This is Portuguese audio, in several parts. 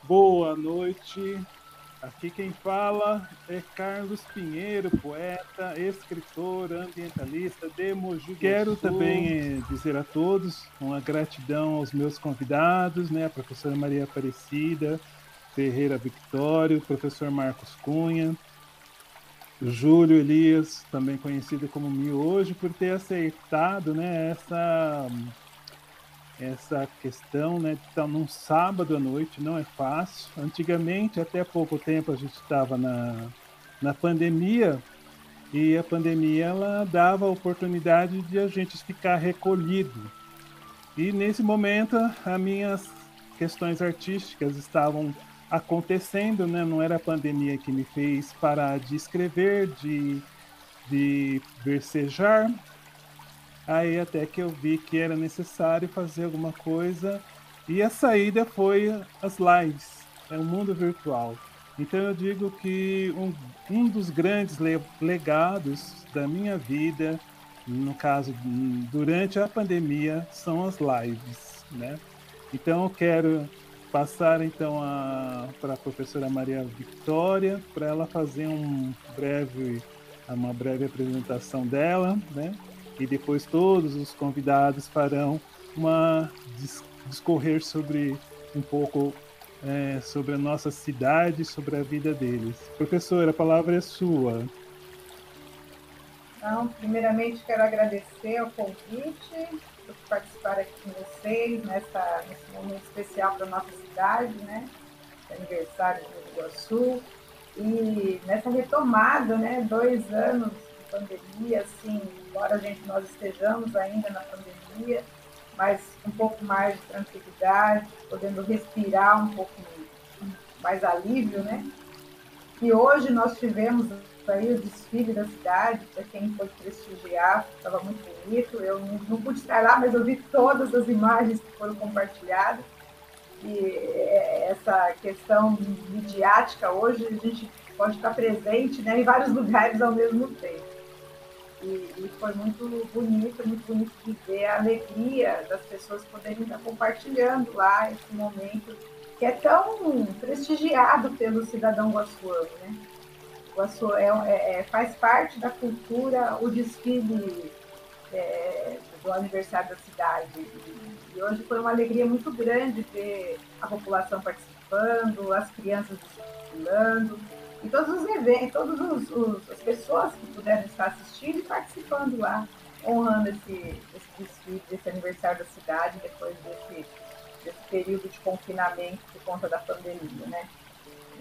Boa noite. Aqui quem fala é Carlos Pinheiro, poeta, escritor, ambientalista de Mogi Guaçu. Quero também dizer a todos uma gratidão aos meus convidados, né, a professora Maria Aparecida Ferreira Victório, professor Marcos Cunha, Júlio Elias, também conhecido como Miojo, por ter aceitado, né, essa questão, né, de estar num sábado à noite não é fácil. Antigamente, até pouco tempo, a gente estava na pandemia, e a pandemia ela dava a oportunidade de a gente ficar recolhido. E nesse momento, as minhas questões artísticas estavam acontecendo, né? Não era a pandemia que me fez parar de escrever, de versejar. Aí até que eu vi que era necessário fazer alguma coisa e a saída foi as lives, é o mundo virtual. Então eu digo que um dos grandes legados da minha vida, no caso durante a pandemia, são as lives, né? Então eu quero passar então para a professora Maria Victória para ela fazer uma breve apresentação dela, né? E depois todos os convidados farão uma discorrer sobre um pouco sobre a nossa cidade, sobre a vida deles. Professora, a palavra é sua. Então, primeiramente, quero agradecer o convite por participar aqui com vocês nesse momento especial para a nossa cidade, né? Aniversário do Iguaçu. E nessa retomada, né? 2 anos de pandemia, assim, embora nós estejamos ainda na pandemia, mas um pouco mais de tranquilidade, podendo respirar um pouco mais alívio, né? E hoje nós tivemos aí o desfile da cidade, para quem foi prestigiar, estava muito bonito. Eu não pude estar lá, mas eu vi todas as imagens que foram compartilhadas. E essa questão midiática, hoje a gente pode estar presente, né, em vários lugares ao mesmo tempo. E foi muito bonito de ver a alegria das pessoas poderem estar compartilhando lá esse momento que é tão prestigiado pelo cidadão guaçuano, né? Faz parte da cultura o desfile do aniversário da cidade. E hoje foi uma alegria muito grande ver a população participando, as crianças desfilando, e todos os eventos, as pessoas que puderam estar assistindo e participando lá, honrando esse desfile, desse aniversário da cidade, depois desse período de confinamento por conta da pandemia, né?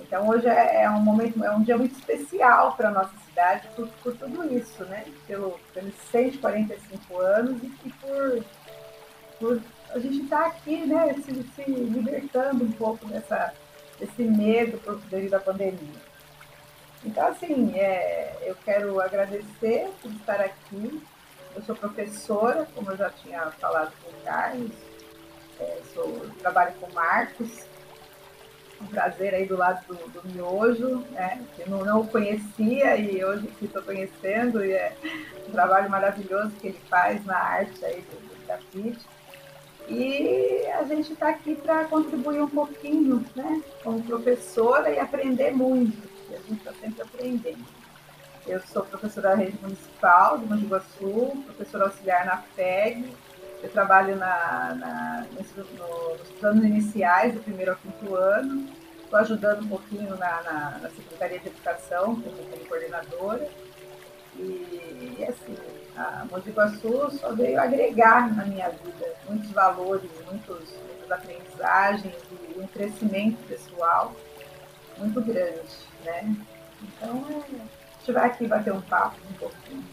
Então hoje é um momento, é um dia muito especial para a nossa cidade por tudo isso, né? Pelos 145 anos e por a gente estar aqui, né? Se libertando um pouco desse medo devido à pandemia. Então, assim, eu quero agradecer por estar aqui. Eu sou professora, como eu já tinha falado com o Carlos, trabalho com Marcos, um prazer aí do lado do Miojo, né? Que não o conhecia e hoje que estou conhecendo, e é um trabalho maravilhoso que ele faz na arte aí do grafite. E a gente está aqui para contribuir um pouquinho, né, como professora e aprender muito, porque a gente está sempre aprendendo. Eu sou professora da rede municipal de Mogi Guaçu, professora auxiliar na FEG, eu trabalho nos planos iniciais, do primeiro ao quinto ano, estou ajudando um pouquinho na Secretaria de Educação, como coordenadora, e assim, a Mogi Guaçu só veio agregar na minha vida muitos valores, muitas aprendizagens e um crescimento pessoal muito grande, né? Então, a gente vai aqui bater um papo um pouquinho.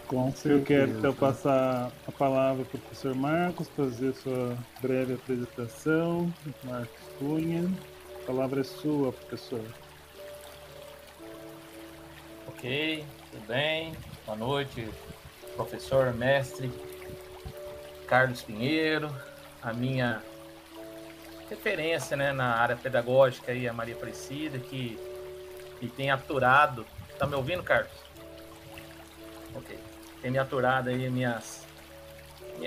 Com eu quero então passar a palavra para o professor Marcos, fazer sua breve apresentação. Marcos Cunha, a palavra é sua, professor. Ok, tudo bem? Boa noite, professor, mestre Carlos Pinheiro, a minha referência, né, na área pedagógica aí, a Maria Aparecida, que tem aturado. Tá me ouvindo, Carlos? Ok. Tem me aturado aí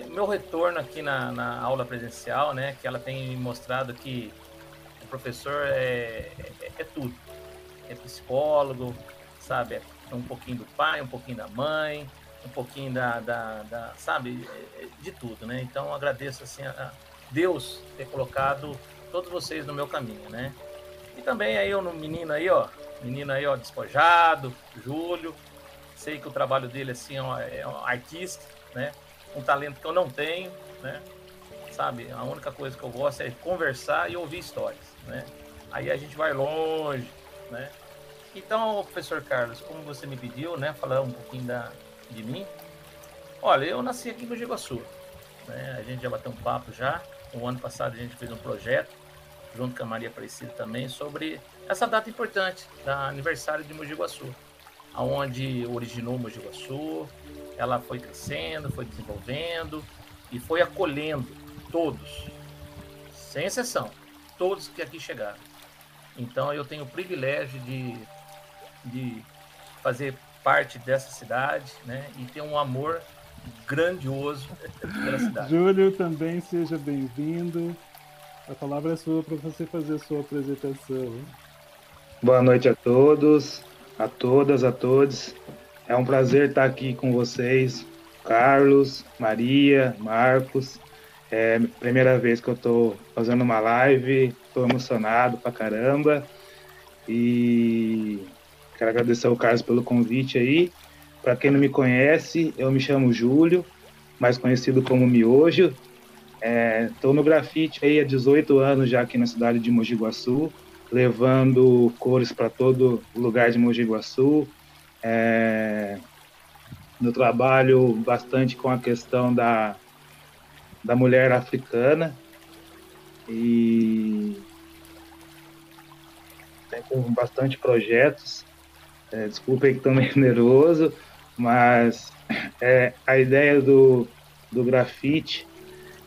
meu retorno aqui na aula presencial, né, que ela tem me mostrado que O professor é tudo. É psicólogo, sabe? É um pouquinho do pai, um pouquinho da mãe, um pouquinho sabe? De tudo, né? Então, agradeço, assim, a Deus ter colocado todos vocês no meu caminho, né? E também aí, menino aí, ó, despojado, Júlio. Sei que o trabalho dele, assim, é um artista, né? Um talento que eu não tenho, né? Sabe? A única coisa que eu gosto é conversar e ouvir histórias, né? Aí a gente vai longe, né? Então, professor Carlos, como você me pediu, né? Falar um pouquinho de mim. Olha, eu nasci aqui em Mogi Guaçu, né? A gente já bateu um papo já. O ano passado a gente fez um projeto, junto com a Maria Aparecida também, sobre essa data importante, da aniversário de Mogi Guaçu, aonde originou Mogi Guaçu. Ela foi crescendo, foi desenvolvendo e foi acolhendo todos, sem exceção, todos que aqui chegaram. Então eu tenho o privilégio de fazer parte dessa cidade, né? E ter um amor grandioso pela cidade. Júlio, também seja bem-vindo. A palavra é sua para você fazer a sua apresentação. Boa noite a todos, a todas, a todos. É um prazer estar aqui com vocês, Carlos, Maria, Marcos. É a primeira vez que eu estou fazendo uma live, estou emocionado pra caramba. E quero agradecer ao Carlos pelo convite aí. Para quem não me conhece, eu me chamo Júlio, mais conhecido como Miojo. Estou no grafite aí há 18 anos já aqui na cidade de Mogi Guaçu, levando cores para todo lugar de Mogi Guaçu. Eu trabalho bastante com a questão da mulher africana e tenho bastante projetos. Desculpem que estou meio nervoso, mas a ideia do grafite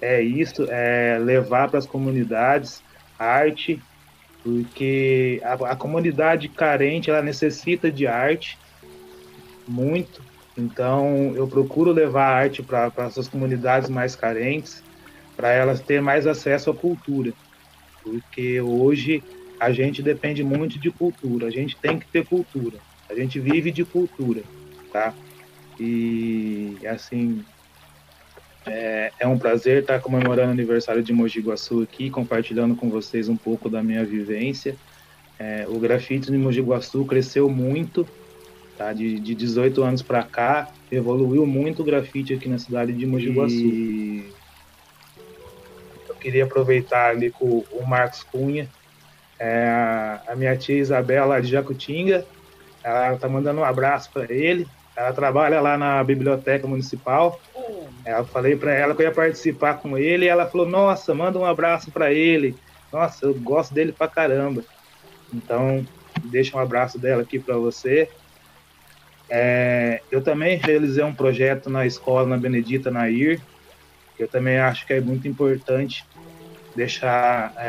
é isso, é levar para as comunidades arte, porque a comunidade carente, ela necessita de arte, muito. Então, eu procuro levar a arte para essas comunidades mais carentes, para elas terem mais acesso à cultura, porque hoje a gente depende muito de cultura, a gente tem que ter cultura, a gente vive de cultura, tá? E, assim, é um prazer estar comemorando o aniversário de Mogi Guaçu aqui, compartilhando com vocês um pouco da minha vivência. O grafite de Mogi Guaçu cresceu muito, tá? De 18 anos para cá, evoluiu muito o grafite aqui na cidade de Mogi Guaçu. E eu queria aproveitar ali com o Marcos Cunha, a minha tia Isabela de Jacutinga, ela está mandando um abraço para ele. Ela trabalha lá na Biblioteca Municipal. Eu falei para ela que eu ia participar com ele e ela falou: nossa, manda um abraço para ele. Nossa, eu gosto dele pra caramba. Então, deixa um abraço dela aqui para você. Eu também realizei um projeto na escola, na Benedita Nair, que eu também acho que é muito importante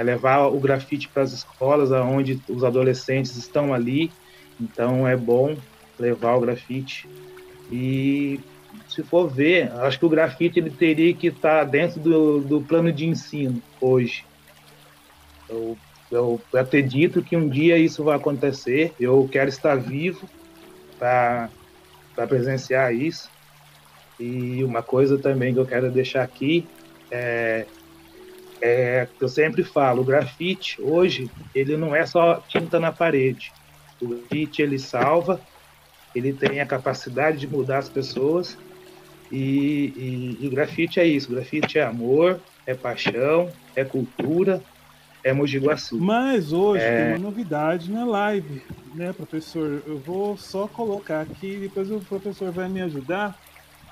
levar o grafite para as escolas, onde os adolescentes estão ali. Então, é bom levar o grafite. E se for ver, acho que o grafite ele teria que estar dentro do plano de ensino hoje. Eu acredito que um dia isso vai acontecer. Eu quero estar vivo para presenciar isso. E uma coisa também que eu quero deixar aqui que eu sempre falo, o grafite hoje ele não é só tinta na parede. O grafite ele salva, ele tem a capacidade de mudar as pessoas. E o grafite é isso, o grafite é amor, é paixão, é cultura, é Mogi Guaçu. Mas hoje tem uma novidade na live, né, professor? Eu vou só colocar aqui, depois o professor vai me ajudar,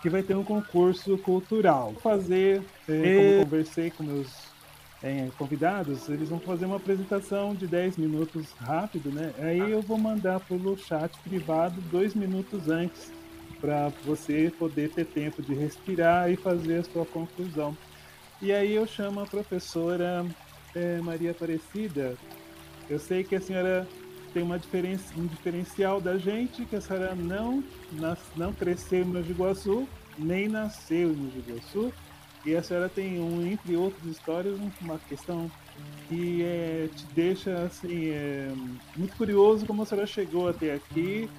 que vai ter um concurso cultural. Vou fazer, como conversei com meus convidados, eles vão fazer uma apresentação de 10 minutos rápido, né? Aí eu vou mandar pelo chat privado 2 minutos antes, para você poder ter tempo de respirar e fazer a sua conclusão. E aí eu chamo a professora Maria Aparecida. Eu sei que a senhora tem um diferencial da gente, que a senhora não cresceu em Mogi Guaçu, nem nasceu em Mogi Guaçu, E a senhora tem, entre outras histórias, uma questão que te deixa assim, muito curioso como a senhora chegou até aqui.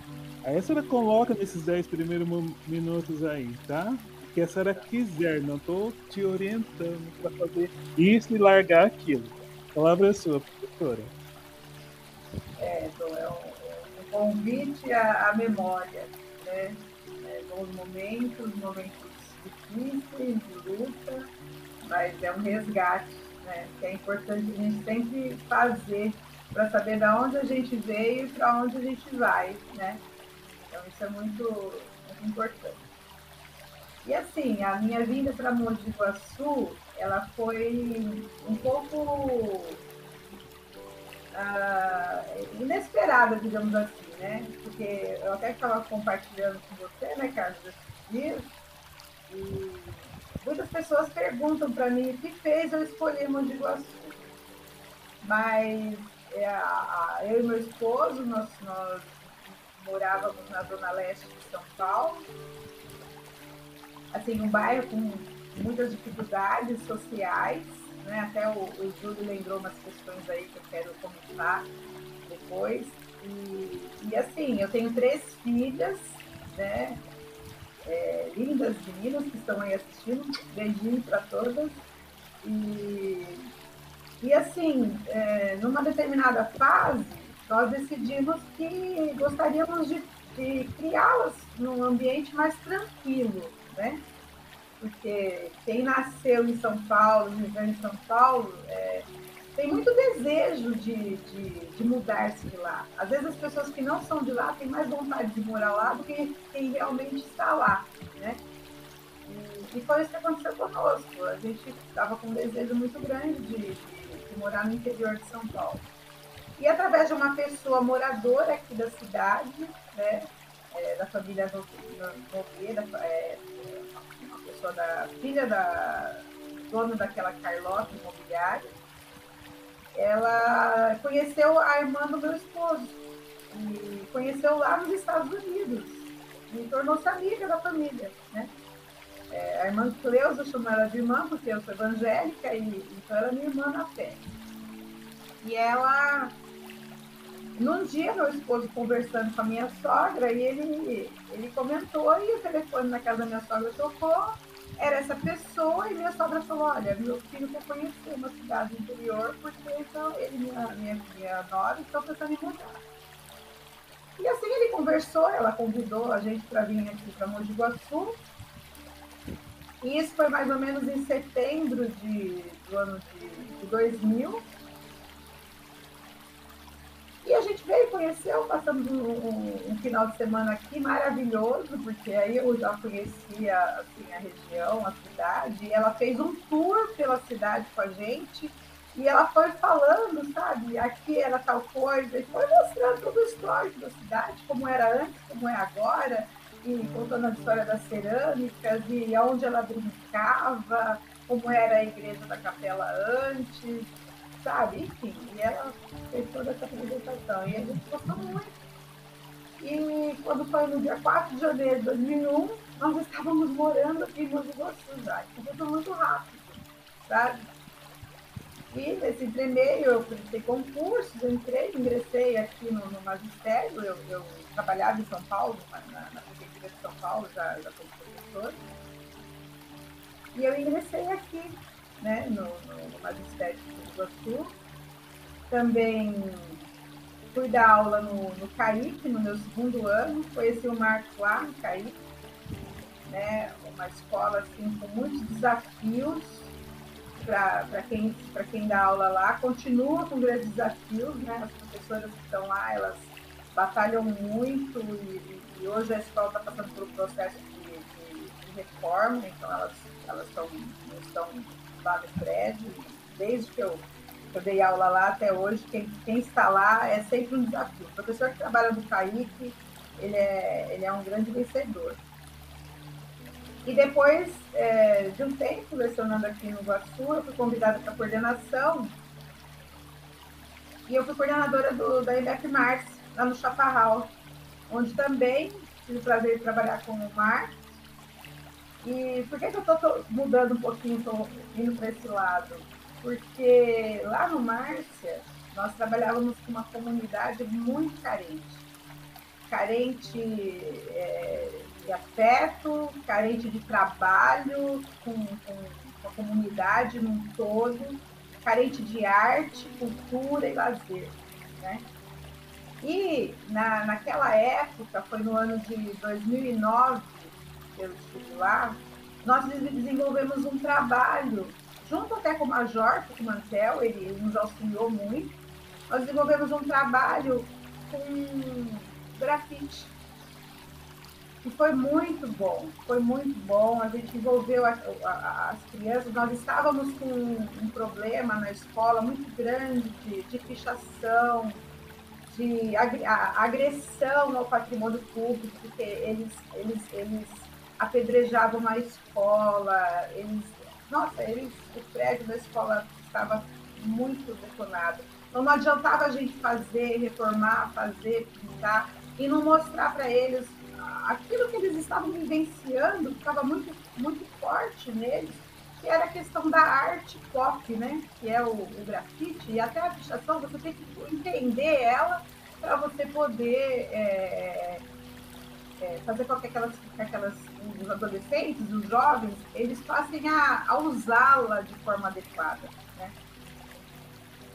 Aí a senhora coloca nesses 10 primeiros minutos aí, tá? O que a senhora quiser, não estou te orientando para fazer isso e largar aquilo. A palavra é sua, professora. Então, é um convite à memória, né? Bons momentos difíceis, de luta, mas é um resgate, né? Que é importante a gente sempre fazer para saber de onde a gente veio e para onde a gente vai, né? Então isso é muito, muito importante. E assim, a minha vinda para Mogi Guaçu, ela foi um pouco inesperada, digamos assim, né? Porque eu até estava compartilhando com você, né, Carlos, esses dias, e muitas pessoas perguntam para mim o que fez eu escolher Mogi Guaçu. Mas eu e meu esposo, nós morávamos na zona leste de São Paulo, assim, um bairro com muitas dificuldades sociais, né? Até o Júlio lembrou umas questões aí que eu quero comentar depois. E assim, eu tenho 3 filhas, né? Lindas meninas que estão aí assistindo, beijinho para todas. E assim, numa determinada fase, nós decidimos que gostaríamos de criá-las num ambiente mais tranquilo, né? Porque quem nasceu em São Paulo, viveu em São Paulo, tem muito desejo de mudar-se de lá. Às vezes as pessoas que não são de lá têm mais vontade de morar lá do que quem realmente está lá, né? E foi isso que aconteceu conosco. A gente estava com um desejo muito grande de morar no interior de São Paulo. E através de uma pessoa moradora aqui da cidade, né, da família Nogueira, uma pessoa filha da dona daquela Carlota Imobiliária, ela conheceu a irmã do meu esposo e conheceu lá nos Estados Unidos e tornou-se amiga da família, né? A irmã Cleusa, eu chamo ela de irmã porque eu sou evangélica, então ela é minha irmã na fé. E ela, num dia, meu esposo conversando com a minha sogra, e ele comentou, e o telefone na casa da minha sogra tocou, era essa pessoa, e minha sogra falou, olha, meu filho quer conhecer uma cidade interior, porque então, ele e minha nora estão pensando em mudar. E assim ele conversou, ela convidou a gente para vir aqui para Mogi Guaçu. E isso foi mais ou menos em setembro do ano de 2000. E a gente veio, conheceu, passamos um final de semana aqui maravilhoso, porque aí eu já conhecia assim, a região, a cidade, e ela fez um tour pela cidade com a gente, e ela foi falando, sabe, aqui era tal coisa, e foi mostrando todo o histórico da cidade, como era antes, como é agora, e contando a história das cerâmicas, e onde ela brincava, como era a igreja da capela antes, sabe? Enfim, e ela fez toda essa apresentação. E a gente gostou muito. E quando foi no dia 4 de janeiro de 2001, nós estávamos morando aqui em Mogi Guaçu já. Então foi muito rápido, sabe? E nesse entremeio eu prestei concursos, ingressei aqui no magistério, eu trabalhava em São Paulo, na prefeitura de São Paulo, já como professor. E eu ingressei aqui, né, no magistério de Mogi Guaçu. Também fui dar aula no CAIC, no meu 2º ano, conheci o Marcos lá no CAIC, né, uma escola assim, com muitos desafios para quem dá aula lá, continua com grandes desafios, né, as professoras que estão lá, elas batalham muito e hoje a escola está passando por um processo de reforma, então elas não estão lá no prédio, desde que eu dei aula lá até hoje, quem está lá é sempre um desafio. O professor que trabalha no CAIC, ele é um grande vencedor. E depois de um tempo lecionando aqui no Guaçu, eu fui convidada para a coordenação e eu fui coordenadora da IBEP Mars, lá no Chaparral, onde também tive o prazer de trabalhar com o Marcos. E por que eu estou mudando um pouquinho, estou indo para esse lado? Porque lá no Márcia, nós trabalhávamos com uma comunidade muito carente de afeto, carente de trabalho com a comunidade num todo, carente de arte, cultura e lazer, né? E naquela época, foi no ano de 2009, que eu estive lá, nós desenvolvemos um trabalho, junto até com o Major Mantel, ele nos auxiliou muito, nós desenvolvemos um trabalho com grafite. E foi muito bom. A gente envolveu as crianças. Nós estávamos com um problema na escola muito grande de pichação, de agressão ao patrimônio público, porque eles apedrejavam a escola, o prédio da escola estava muito detonado. Então não adiantava a gente reformar, pintar, e não mostrar para eles aquilo que eles estavam vivenciando, que estava muito, muito forte neles, que era a questão da arte pop, né? Que é o grafite, e até a pichação, você tem que entender ela para você poder fazer com que os adolescentes, os jovens, eles passem a usá-la de forma adequada, né?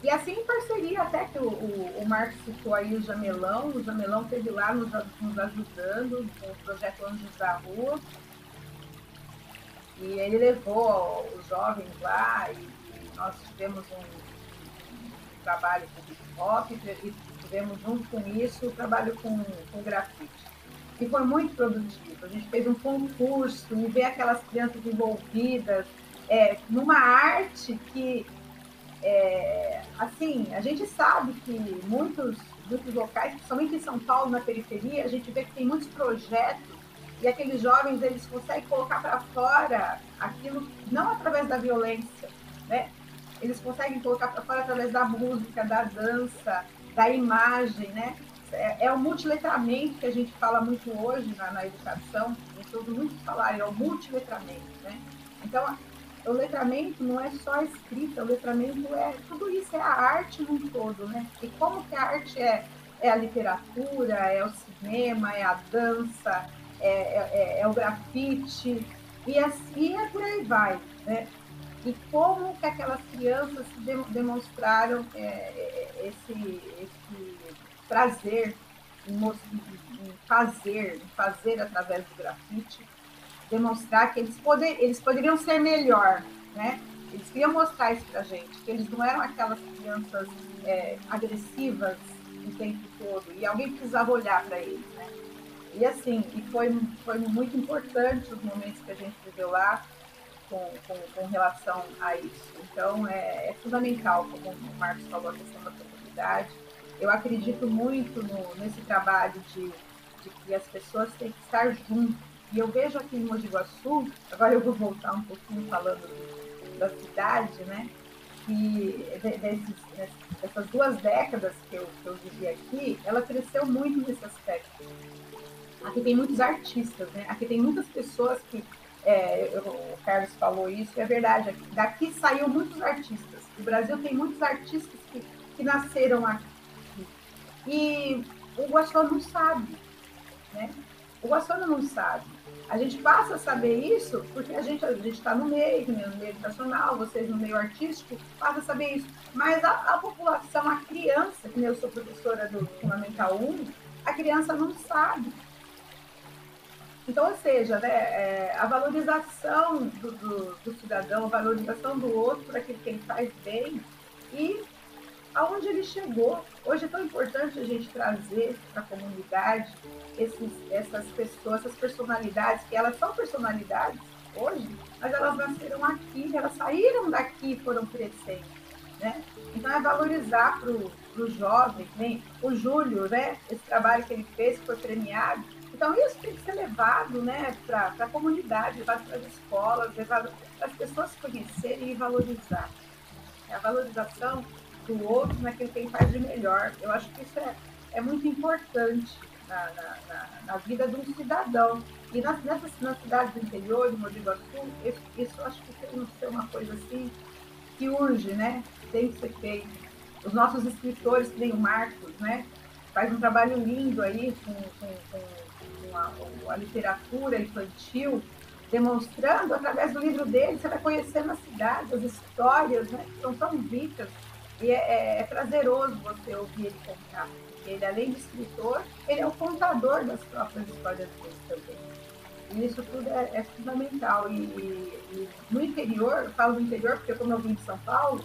E assim, em parceria, até que o Marcos citou aí o Jamelão esteve lá nos ajudando com o projeto Anjos da Rua, e ele levou os jovens lá, e nós tivemos um trabalho com hip-hop, e tivemos junto com isso o trabalho com grafite. E foi muito produtivo. A gente fez um concurso e ver aquelas crianças envolvidas numa arte que, assim, a gente sabe que muitos locais, principalmente em São Paulo, na periferia, a gente vê que tem muitos projetos e aqueles jovens, eles conseguem colocar para fora aquilo, não através da violência, né? Eles conseguem colocar para fora através da música, da dança, da imagem, né? É o multiletramento que a gente fala muito hoje na educação, a gente ouve muito falar, é o multiletramento, né? Então, o letramento não é só a escrita, o letramento tudo isso, é a arte num todo, né? E como que a arte é a literatura, é o cinema, é a dança, é o grafite, e assim por aí vai, né? E como que aquelas crianças demonstraram esse prazer em fazer através do grafite, demonstrar que eles poderiam ser melhor, né? Eles queriam mostrar isso pra gente, que eles não eram aquelas crianças agressivas o tempo todo, e alguém precisava olhar para eles, né? E assim, foi muito importante os momentos que a gente viveu lá com relação a isso. Então, é fundamental, como o Marcos falou, a questão da comunidade. Eu acredito muito nesse trabalho de que as pessoas têm que estar juntas. E eu vejo aqui em Mogi Guaçu, agora eu vou voltar um pouquinho falando da cidade, né? Que dessas 2 décadas que eu vivi aqui, ela cresceu muito nesse aspecto. Aqui tem muitos artistas, né? Aqui tem muitas pessoas que... o Carlos falou isso, é verdade. Daqui saiu muitos artistas. O Brasil tem muitos artistas que nasceram aqui. E o Guaçuano não sabe, né? O Guaçuano não sabe. A gente passa a saber isso porque a gente está no meio, né? No meio educacional, vocês no meio artístico, passa a saber isso. Mas a população, a criança, que eu sou professora do Fundamental 1, a criança não sabe. Então, ou seja, né, a valorização do cidadão, a valorização do outro por aquilo que ele faz bem e aonde ele chegou. Hoje é tão importante a gente trazer para a comunidade essas pessoas, essas personalidades, que elas são personalidades hoje, mas elas nasceram aqui, elas saíram daqui e foram crescendo, né? Então, é valorizar para os jovens, né? O Júlio, né? Esse trabalho que ele fez, que foi premiado. Então, isso tem que ser levado, né, para a comunidade, levado para as escolas, levado para as pessoas conhecerem e valorizar. A valorização do outro naquilo que ele faz de melhor. Eu acho que isso é muito importante. na vida de um cidadão. E nas cidades do interior, de Mogi Guaçu, isso acho que tem que ser uma coisa assim que urge, né? Tem que ser feito. Os nossos escritores, que nem o Marcos, né? Faz um trabalho lindo aí com a literatura infantil, demonstrando, através do livro dele, você vai conhecendo a cidade, as histórias, né? Que são tão ricas. E é prazeroso você ouvir ele contar. Porque ele, além de escritor, ele é o contador das próprias histórias dele também. E isso tudo é fundamental. E no interior, eu falo do interior porque como eu vim de São Paulo,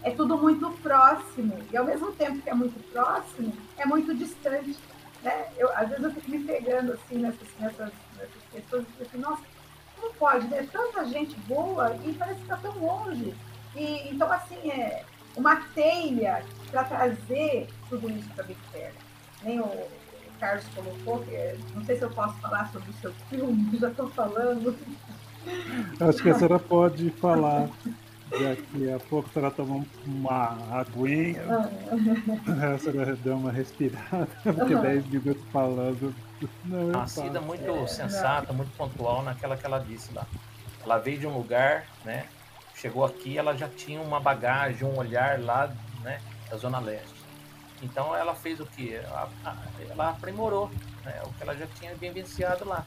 é tudo muito próximo. E ao mesmo tempo que é muito próximo, é muito distante. Né? Às vezes eu fico me pegando assim, nessas questões, e assim, nossa, como pode, né? Tanta gente boa e parece que está tão longe. E, então, assim, é uma telha para trazer tudo isso para bem perto. Nem o Carlos colocou, que não sei se eu posso falar sobre o seu filme, já estou falando. Acho que a senhora pode falar. Daqui a pouco a senhora toma uma aguinha, a senhora dá uma respirada, porque 10 minutos falando não é A Cida muito sensata, muito pontual naquela que ela disse lá. Ela veio de um lugar, né? Chegou aqui, ela já tinha uma bagagem, um olhar lá, né, da Zona Leste. Então ela fez o quê? Ela aprimorou, né, o que ela já tinha vivenciado lá.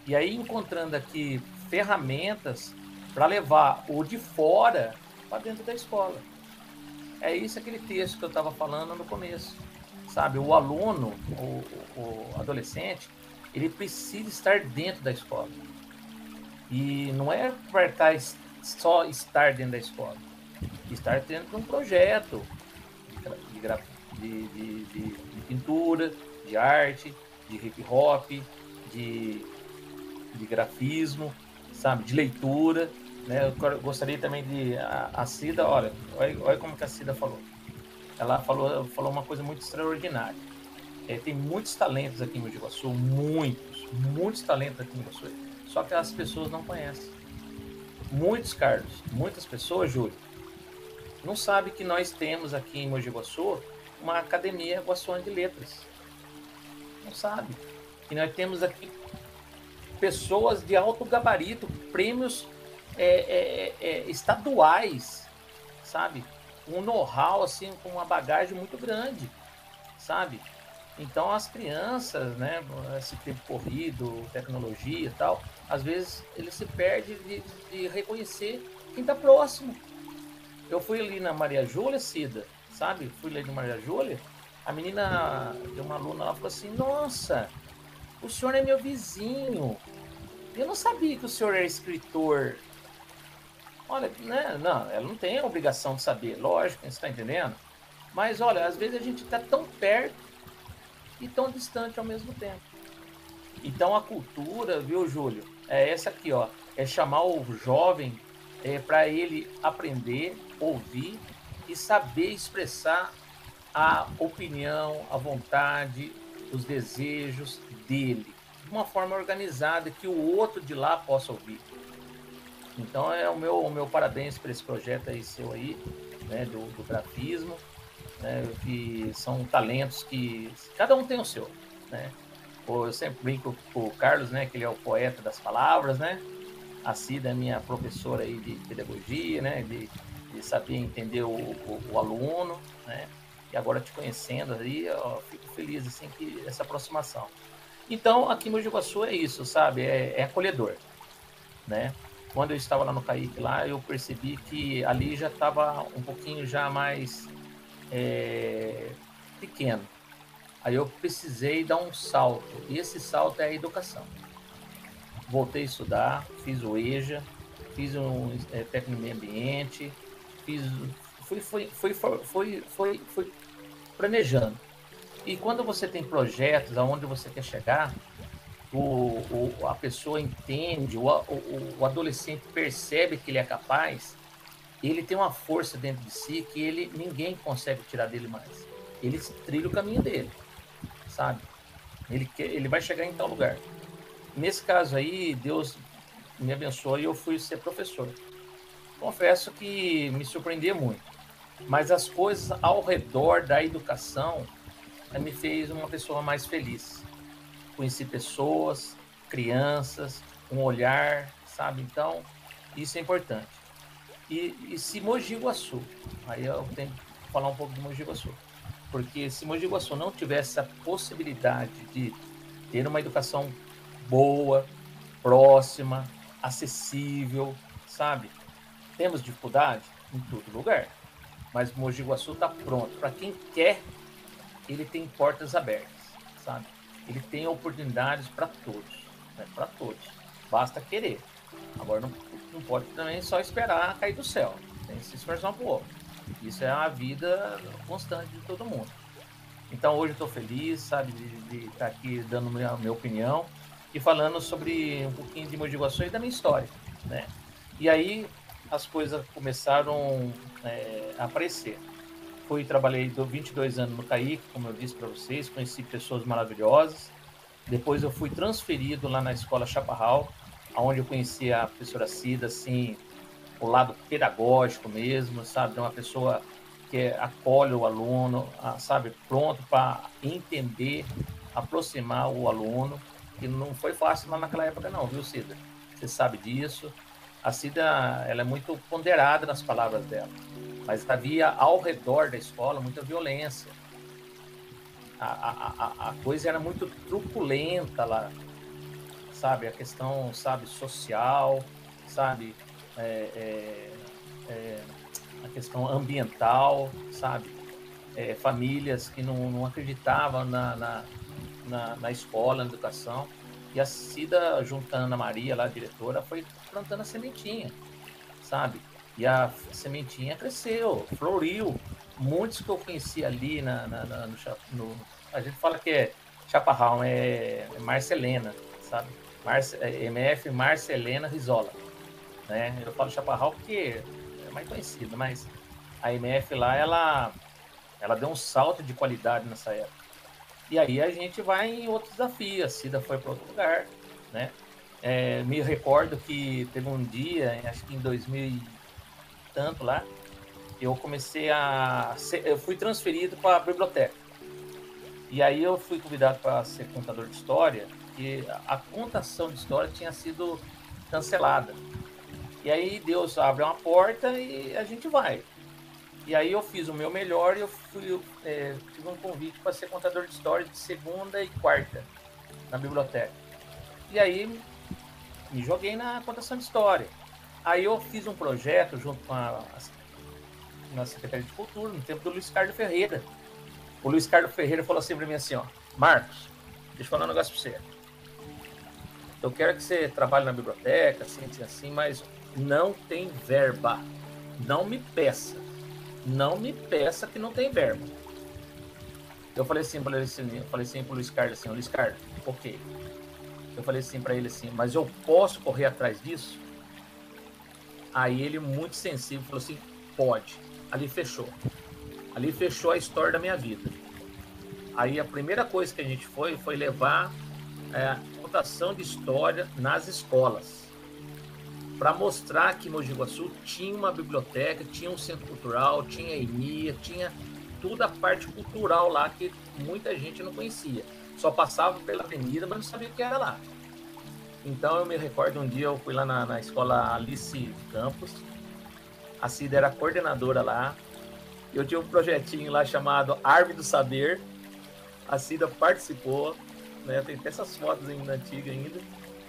E aí encontrando aqui ferramentas para levar o de fora para dentro da escola. É isso, aquele texto que eu estava falando no começo. Sabe, o aluno, o adolescente, ele precisa estar dentro da escola. E não é para só estar dentro da escola. Estar dentro de um projeto de pintura, de arte, de hip hop, de grafismo, sabe, de leitura, né? Eu gostaria também de a Cida, olha como que a Cida falou. Ela falou uma coisa muito extraordinária. Tem muitos talentos aqui em Mogi Guaçu, muitos talentos aqui em Mogi Guaçu, só que as pessoas não conhecem. Muitas pessoas, Júlio, não sabem que nós temos aqui em Mogi Guaçu uma academia guaçuana de letras. Não sabe que nós temos aqui pessoas de alto gabarito, prêmios estaduais, sabe? Um know-how, assim, com uma bagagem muito grande, sabe? Então, as crianças, né, esse tempo corrido, tecnologia e tal, às vezes eles se perdem de reconhecer quem está próximo. Eu fui ali na Maria Júlia, Cida, sabe? Fui ali na Maria Júlia, a menina, uma aluna lá, falou assim, nossa, o senhor é meu vizinho. Eu não sabia que o senhor era escritor. Olha, né? Não, ela não tem a obrigação de saber, lógico, você está entendendo? Mas, olha, às vezes a gente está tão perto e tão distante ao mesmo tempo. Então, a cultura, viu, Júlio? É essa aqui, ó. É chamar o jovem para ele aprender, ouvir e saber expressar a opinião, a vontade, os desejos dele. De uma forma organizada que o outro de lá possa ouvir. Então é o meu parabéns para esse projeto aí seu aí, né, do grafismo, né, que são talentos que cada um tem o seu, né? Eu sempre brinco com o Carlos, né, que ele é o poeta das palavras, né? A Cida é minha professora aí de pedagogia, né, de saber entender o aluno, né? E agora te conhecendo aí, eu fico feliz assim que essa aproximação. Então, aqui em Mogi Guaçu é isso, sabe? É acolhedor, né? Quando eu estava lá no Caique, lá, eu percebi que ali já estava um pouquinho já mais pequeno. Aí eu precisei dar um salto, e esse salto é a educação. Voltei a estudar, fiz o EJA, fiz um técnico em meio ambiente, fui planejando. E quando você tem projetos aonde você quer chegar, a pessoa entende, o adolescente percebe que ele é capaz, ele tem uma força dentro de si que ninguém consegue tirar dele mais. Ele trilha o caminho dele, sabe? Ele vai chegar em tal lugar. Nesse caso aí, Deus me abençoou e eu fui ser professor. Confesso que me surpreendia muito, mas as coisas ao redor da educação me fez uma pessoa mais feliz, conheci pessoas, crianças, um olhar, sabe? Então, isso é importante. E se Mogi Guaçu, aí eu tenho que falar um pouco de Mogi Guaçu, porque se Mogi Guaçu não tivesse a possibilidade de ter uma educação boa, próxima, acessível, sabe? Temos dificuldade em todo lugar, mas Mogi Guaçu está pronto. Para quem quer, ele tem portas abertas, sabe? Ele tem oportunidades para todos, né? Para todos. Basta querer. Agora não pode também só esperar cair do céu. Tem que se esforçar um pouco. Isso é a vida constante de todo mundo. Então hoje eu estou feliz, sabe, de estar aqui dando minha opinião e falando sobre um pouquinho de Mogi Guaçu e da minha história, né? E aí as coisas começaram a aparecer. Trabalhei 22 anos no CAIC, como eu disse para vocês, conheci pessoas maravilhosas. Depois eu fui transferido lá na escola Chaparral, onde eu conheci a professora Cida, assim, o lado pedagógico mesmo, sabe? Uma pessoa que acolhe o aluno, sabe? Pronto para entender, aproximar o aluno, que não foi fácil lá naquela época não, viu, Cida? Você sabe disso. A Cida, ela é muito ponderada nas palavras dela, mas havia ao redor da escola muita violência. A coisa era muito truculenta lá, sabe? A questão, sabe, social, sabe? A questão ambiental, sabe? Famílias que não acreditavam na escola, na educação. E a Cida, junto com a Ana Maria, lá, a diretora, foi plantando a sementinha, sabe? E a sementinha cresceu, floriu. Muitos que eu conheci ali no a gente fala que é Chaparral, é Marcelena, sabe? MF Marcelena Rizola, né? Eu falo Chaparral porque é mais conhecido, mas a MF lá, ela deu um salto de qualidade nessa época. E aí a gente vai em outros desafios. A Cida foi para outro lugar, né? Me recordo que teve um dia, acho que em 2000 e tanto lá, eu comecei eu fui transferido para a biblioteca. E aí eu fui convidado para ser contador de história, e a contação de história tinha sido cancelada. E aí Deus abre uma porta e a gente vai. E aí eu fiz o meu melhor e eu tive um convite para ser contador de história de segunda e quarta na biblioteca. E aí me joguei na contação de história. Aí eu fiz um projeto junto com na Secretaria de Cultura, no tempo do Luiz Carlos Ferreira. O Luiz Carlos Ferreira falou assim para mim assim, ó, Marcos, deixa eu falar um negócio para você. Eu quero que você trabalhe na biblioteca, assim, mas não tem verba. Não me peça. Não me peça que não tem verba. Eu falei assim para o Luiz Carlos assim, Luiz Carlos, ok. Eu falei assim para ele assim, mas eu posso correr atrás disso? Aí ele, muito sensível, falou assim, pode. Ali fechou a história da minha vida. Aí a primeira coisa que a gente foi levar contação de história nas escolas, para mostrar que Mogi Guaçu tinha uma biblioteca, tinha um centro cultural, tinha EMIA, tinha toda a parte cultural lá que muita gente não conhecia. Só passava pela avenida, mas não sabia o que era lá. Então eu me recordo um dia, eu fui lá na escola Alice Campos, a Cida era coordenadora lá, eu tinha um projetinho lá chamado Árvore do Saber, a Cida participou, né? Tem até essas fotos ainda antigas ainda,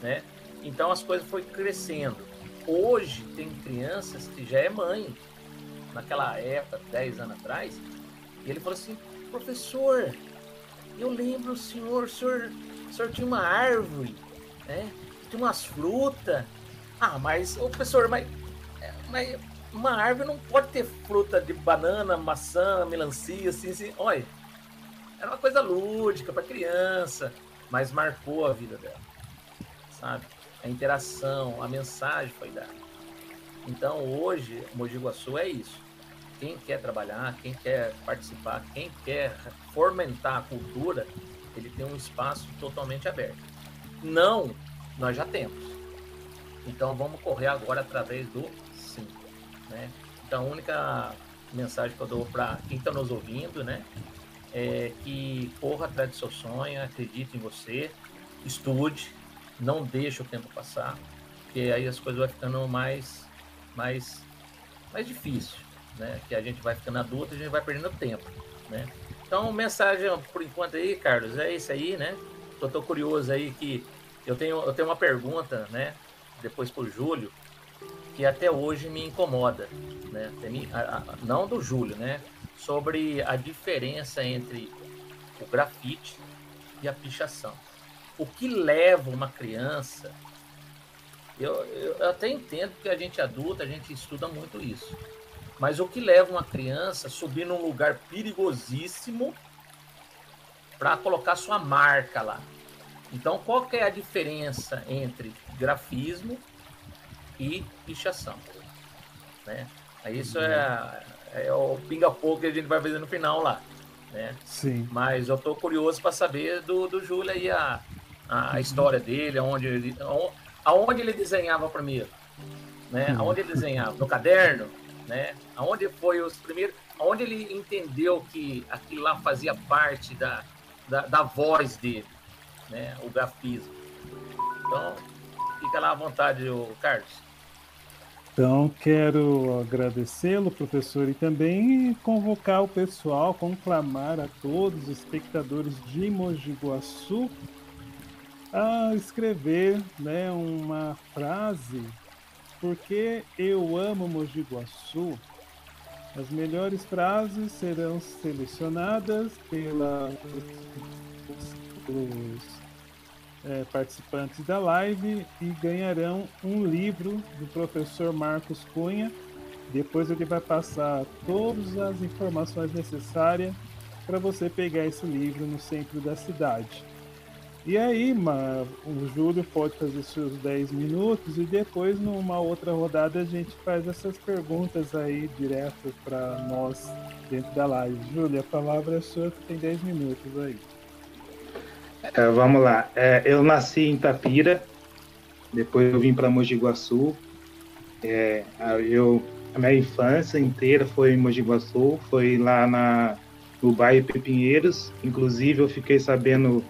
né? Então as coisas foram crescendo. Hoje tem crianças que já é mãe, naquela época, 10 anos atrás, e ele falou assim, professor, eu lembro o senhor tinha uma árvore, né? Tinha umas frutas. Mas, professor, mas uma árvore não pode ter fruta de banana, maçã, melancia, assim. Olha, era uma coisa lúdica para criança, mas marcou a vida dela, sabe? A interação, a mensagem foi dada. Então, hoje, Mogi Guaçu é isso. Quem quer trabalhar, quem quer participar, quem quer fomentar a cultura, ele tem um espaço totalmente aberto. Não, nós já temos. Então, vamos correr agora através do sim, né? Então, a única mensagem que eu dou para quem está nos ouvindo, né, é que corra atrás do seu sonho, acredite em você, estude, não deixe o tempo passar, porque aí as coisas vão ficando mais difícil, né? Que a gente vai ficando adulto e a gente vai perdendo tempo, né? Então, mensagem por enquanto aí, Carlos, é isso aí, né? Eu tô curioso aí que eu tenho uma pergunta, né? Depois pro Júlio, que até hoje me incomoda, né? Não do Júlio, né? Sobre a diferença entre o grafite e a pichação. O que leva uma criança... Eu até entendo que a gente adulta, a gente estuda muito isso. Mas o que leva uma criança a subir num lugar perigosíssimo para colocar sua marca lá? Então, qual que é a diferença entre grafismo e pichação? Né? Isso é o pinga-fogo que a gente vai fazer no final lá. Né? Sim. Mas eu estou curioso para saber do Júlio aí a história dele, aonde ele desenhava primeiro, né? Aonde ele desenhava? No caderno, né? Aonde foi os primeiros? Aonde ele entendeu que aquilo lá fazia parte da voz dele, né? O grafismo. Então, fica lá à vontade, Carlos. Então, quero agradecê-lo, professor, e também convocar o pessoal, conclamar a todos os espectadores de Mogi Guaçu a escrever, né, uma frase, porque eu amo Mogi Guaçu. As melhores frases serão selecionados pelos participantes da live e ganharão um livro do professor Marcos Cunha. Depois ele vai passar todas as informações necessárias para você pegar esse livro no centro da cidade. E aí, o Júlio pode fazer seus 10 minutos e depois, numa outra rodada, a gente faz essas perguntas aí direto para nós dentro da live. Júlio, a palavra é sua, tem 10 minutos aí. Vamos lá. Eu nasci em Itapira, depois eu vim para Mogi Guaçu. A minha infância inteira foi em Mogi Guaçu, foi lá no bairro Pepinheiros. Inclusive, eu fiquei sabendo,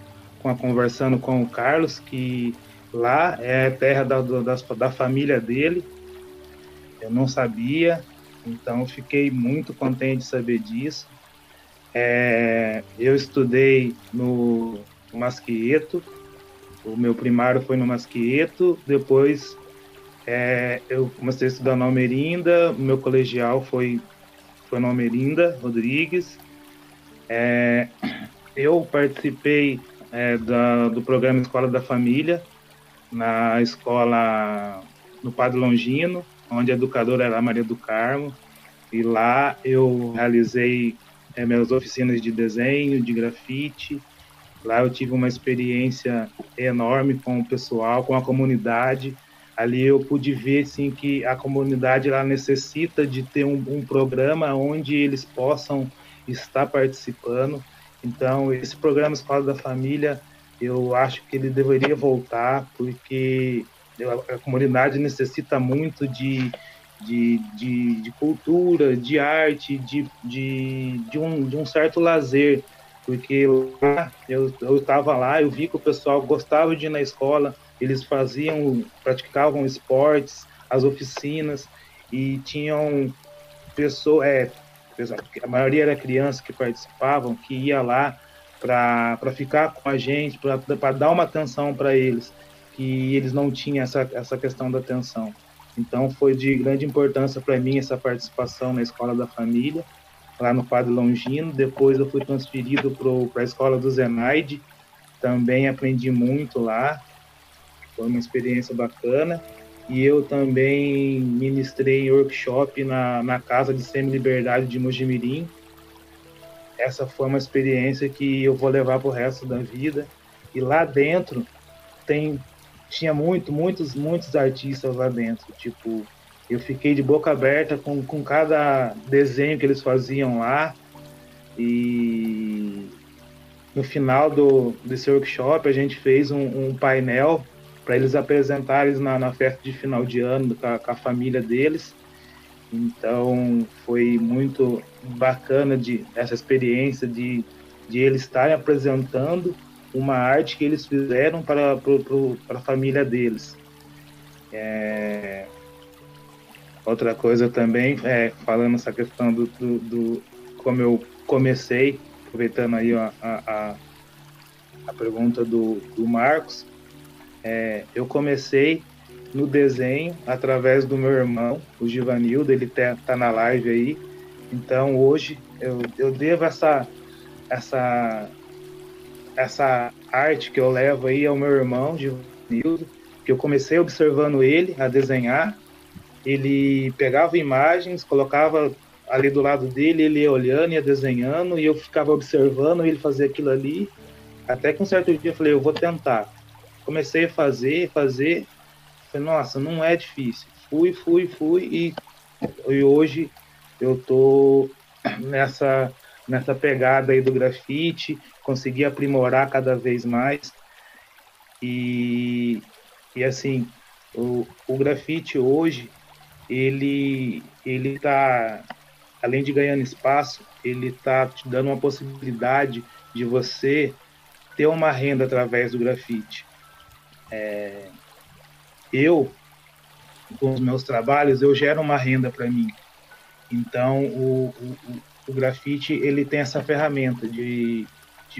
conversando com o Carlos, que lá é terra da família dele. Eu não sabia, então fiquei muito contente de saber disso. Eu estudei no Masquieto, o meu primário foi no Masquieto, depois eu comecei a estudar na Almerinda, o meu colegial foi na Almerinda, Rodrigues. Eu participei do programa Escola da Família, na escola no Padre Longino, onde a educadora era a Maria do Carmo, e lá eu realizei minhas oficinas de desenho, de grafite. Lá eu tive uma experiência enorme com o pessoal, com a comunidade. Ali eu pude ver, sim, que a comunidade ela necessita de ter um programa onde eles possam estar participando. Então, esse programa Escola da Família, eu acho que ele deveria voltar, porque a comunidade necessita muito de cultura, de arte, de um certo lazer, porque lá, eu estava lá, eu vi que o pessoal gostava de ir na escola, eles praticavam esportes, as oficinas, e tinham pessoas, a maioria era crianças que participavam, que ia lá para ficar com a gente, para dar uma atenção para eles, que eles não tinham essa questão da atenção. Então, foi de grande importância para mim essa participação na Escola da Família, lá no Padre Longino. Depois eu fui transferido para a Escola do Zenaide, também aprendi muito lá, foi uma experiência bacana. E eu também ministrei workshop na Casa de Semi-Liberdade de Mojimirim. Essa foi uma experiência que eu vou levar para o resto da vida. E lá dentro tinha muitos artistas lá dentro. Tipo, eu fiquei de boca aberta com cada desenho que eles faziam lá. E no final desse workshop, a gente fez um painel para eles apresentarem na festa de final de ano com a família deles. Então, foi muito bacana essa experiência de eles estarem apresentando uma arte que eles fizeram para a família deles. Outra coisa também, falando essa questão do como eu comecei, aproveitando aí a pergunta do Marcos, eu comecei no desenho através do meu irmão, o Givanildo, ele tá na live aí. Então hoje eu devo essa arte que eu levo aí ao meu irmão, Givanildo, que eu comecei observando ele a desenhar. Ele pegava imagens, colocava ali do lado dele, ele ia olhando, ia desenhando, e eu ficava observando ele fazer aquilo ali, até que um certo dia eu falei, eu vou tentar. Comecei a fazer, falei, nossa, não é difícil. Fui, e hoje eu tô nessa pegada aí do grafite, consegui aprimorar cada vez mais, e assim, o grafite hoje, ele tá, além de ganhando espaço, ele tá te dando uma possibilidade de você ter uma renda através do grafite. Eu, com os meus trabalhos, eu gero uma renda para mim. Então, o grafite, ele tem essa ferramenta de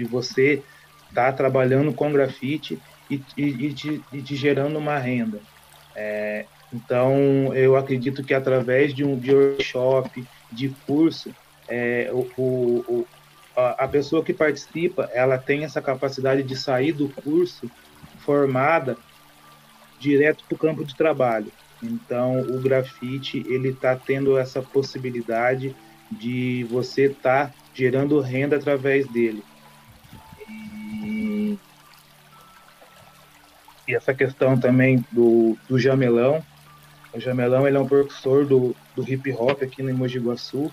você estar trabalhando com grafite e te gerando uma renda. Então, eu acredito que através de workshop, de curso, a pessoa que participa, ela tem essa capacidade de sair do curso formada direto para o campo de trabalho. Então, o grafite, ele está tendo essa possibilidade de você estar gerando renda através dele. E essa questão também do Jamelão. O Jamelão, ele é um professor do hip hop aqui no Mogi Guaçu,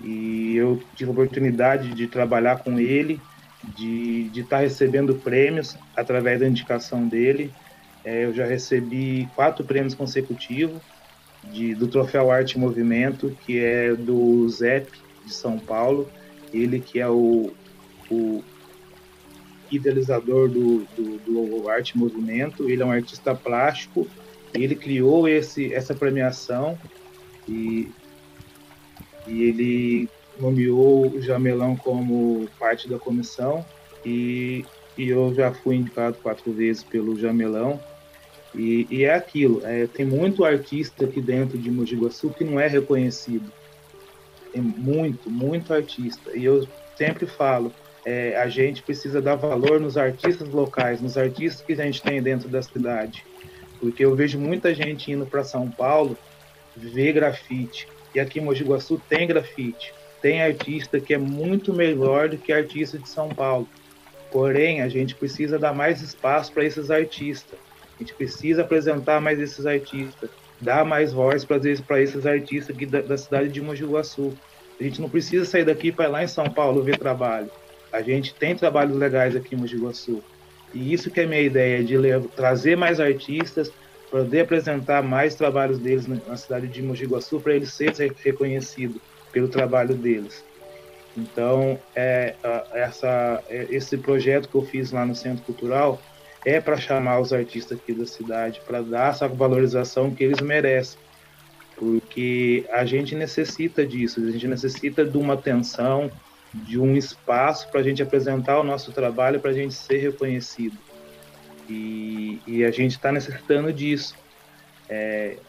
e eu tive a oportunidade de trabalhar com ele, de estar recebendo prêmios através da indicação dele. Eu já recebi 4 prêmios consecutivos do Troféu Arte e Movimento, que é do ZEP de São Paulo, ele que é o idealizador do Arte e Movimento. Ele é um artista plástico, ele criou essa premiação e ele nomeou o Jamelão como parte da comissão, e eu já fui indicado 4 vezes pelo Jamelão. E é aquilo, tem muito artista aqui dentro de Mogi Guaçu que não é reconhecido. Tem muito artista. E eu sempre falo, a gente precisa dar valor nos artistas locais, nos artistas que a gente tem dentro da cidade. Porque eu vejo muita gente indo para São Paulo ver grafite. E aqui em Mogi Guaçu tem grafite. Tem artista que é muito melhor do que artista de São Paulo. Porém, a gente precisa dar mais espaço para esses artistas. A gente precisa apresentar mais esses artistas, dar mais voz para esses artistas aqui da cidade de Mogi Guaçu. A gente não precisa sair daqui para ir lá em São Paulo ver trabalho. A gente tem trabalhos legais aqui em Mogi Guaçu. E isso que é a minha ideia, de trazer mais artistas, poder apresentar mais trabalhos deles na cidade de Mogi Guaçu, para eles serem reconhecidos pelo trabalho deles. Então, esse projeto que eu fiz lá no Centro Cultural é para chamar os artistas aqui da cidade, para dar essa valorização que eles merecem, porque a gente necessita disso, a gente necessita de uma atenção, de um espaço para a gente apresentar o nosso trabalho, para a gente ser reconhecido. E a gente está necessitando disso.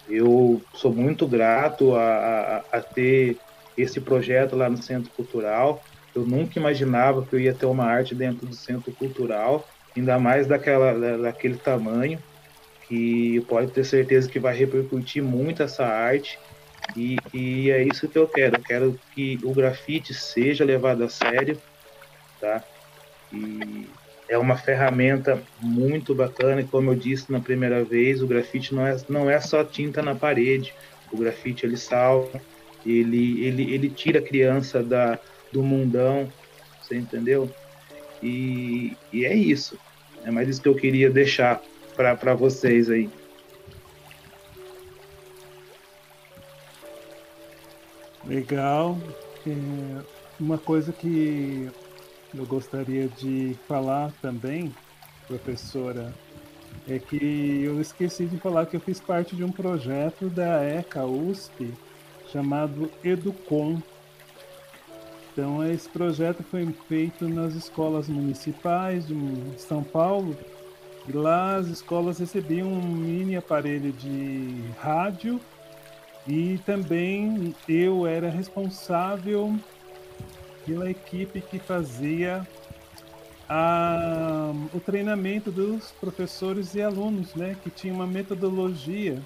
Eu sou muito grato a ter esse projeto lá no Centro Cultural. Eu nunca imaginava que eu ia ter uma arte dentro do Centro Cultural, ainda mais daquele tamanho, que pode ter certeza que vai repercutir muito essa arte, e é isso que eu quero. Eu quero que o grafite seja levado a sério, tá? E é uma ferramenta muito bacana, e como eu disse na primeira vez, o grafite não é só tinta na parede. O grafite, ele salva, ele tira a criança do mundão, você entendeu? E é isso. É mais isso que eu queria deixar para vocês aí. Legal. Uma coisa que eu gostaria de falar também, professora, é que eu esqueci de falar que eu fiz parte de um projeto da ECA USP chamado Educom. Então, esse projeto foi feito nas escolas municipais de São Paulo, e lá as escolas recebiam um mini aparelho de rádio e também eu era responsável pela equipe que fazia o treinamento dos professores e alunos, né, que tinha uma metodologia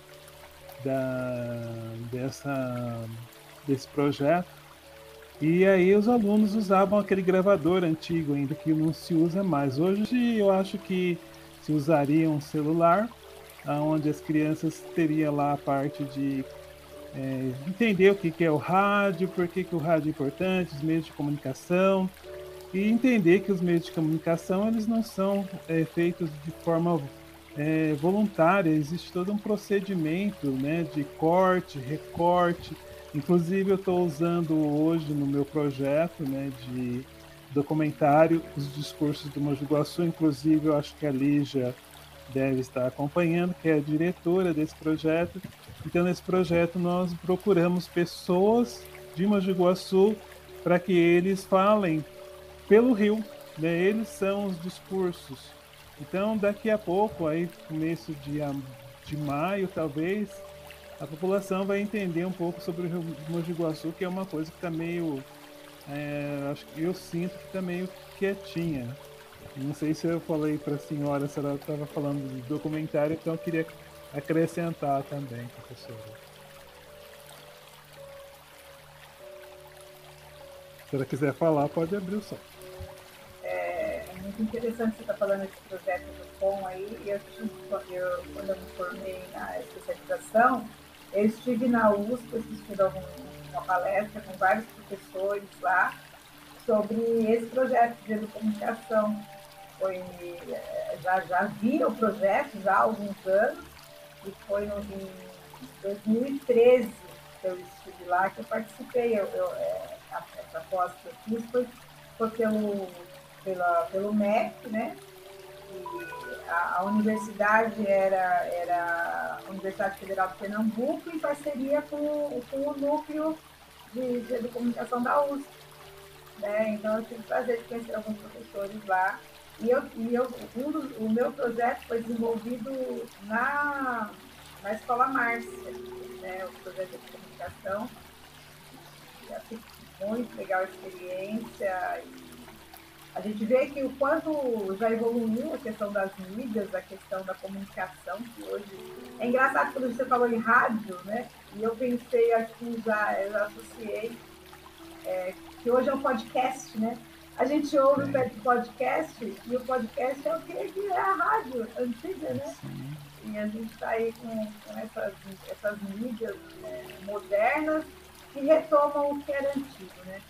desse projeto. E aí os alunos usavam aquele gravador antigo ainda, que não se usa mais. Hoje eu acho que se usaria um celular, onde as crianças teriam lá a parte de entender o que é o rádio, por que o rádio é importante, os meios de comunicação, e entender que os meios de comunicação eles não são feitos de forma voluntária, existe todo um procedimento, né, de corte, recorte. Inclusive eu estou usando hoje no meu projeto, né, de documentário os discursos do Mogi Guaçu. Inclusive eu acho que a Lígia deve estar acompanhando, que é a diretora desse projeto. Então nesse projeto nós procuramos pessoas de Mogi Guaçu para que eles falem pelo Rio, né? Eles são os discursos. Então, daqui a pouco, aí começo de maio, talvez, a população vai entender um pouco sobre o Rio de Mogi Guaçu, que é uma coisa que está meio, acho que eu sinto que está meio quietinha. Não sei se eu falei para a senhora se ela estava falando de documentário, então eu queria acrescentar também, professora. Se ela quiser falar, pode abrir o som. É muito interessante você estar falando desse projeto do POM aí. Quando eu me formei na especialização, eu estive na USP assistindo uma palestra com vários professores lá sobre esse projeto de educomunicação. Já vi o projeto já há alguns anos, e foi em 2013 que eu estive lá, que eu participei. Essa pós que eu fiz foi pelo MEC, né? E a universidade era a Universidade Federal de Pernambuco, em parceria com o núcleo de educomunicação da USP. Né? Então, eu tive o prazer de conhecer alguns professores lá. O meu projeto foi desenvolvido na Escola Márcia, né? O projeto de comunicação. Muito legal a experiência. A gente vê que o quanto já evoluiu a questão das mídias, a questão da comunicação, que hoje... É engraçado quando você falou em rádio, né? E eu pensei aqui, eu já associei, que hoje é um podcast, né? A gente ouve o podcast, e o podcast é o que é a rádio antiga, né? E a gente está aí com essas mídias modernas que retomam o que era antigo, né?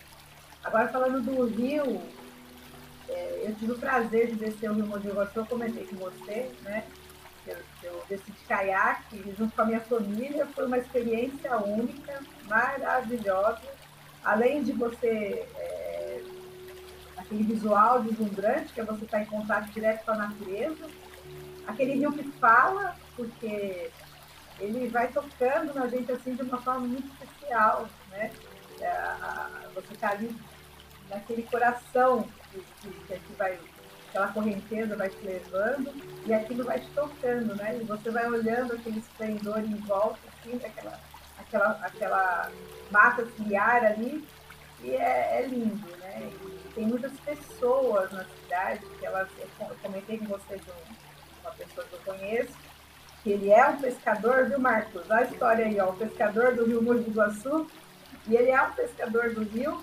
Agora, falando do Rio, eu tive o prazer de descer o Rio Mogi Guaçu, eu comentei com você, né? Eu desci de caiaque junto com a minha família, foi uma experiência única, maravilhosa. Além de você, aquele visual deslumbrante, que é você estar em contato direto com a natureza, aquele rio que fala, porque ele vai tocando na gente assim de uma forma muito especial, né? Você está ali naquele coração que vai, aquela correnteza vai te levando e aquilo vai te tocando, né? E você vai olhando aquele esplendor em volta, assim, aquela mata ciliar ali, e é lindo, né? E tem muitas pessoas na cidade, eu comentei com você de uma pessoa que eu conheço, que ele é um pescador, viu, Marcos? Olha a história aí, ó, o pescador do Rio Mogi Guaçu, e ele é um pescador do rio,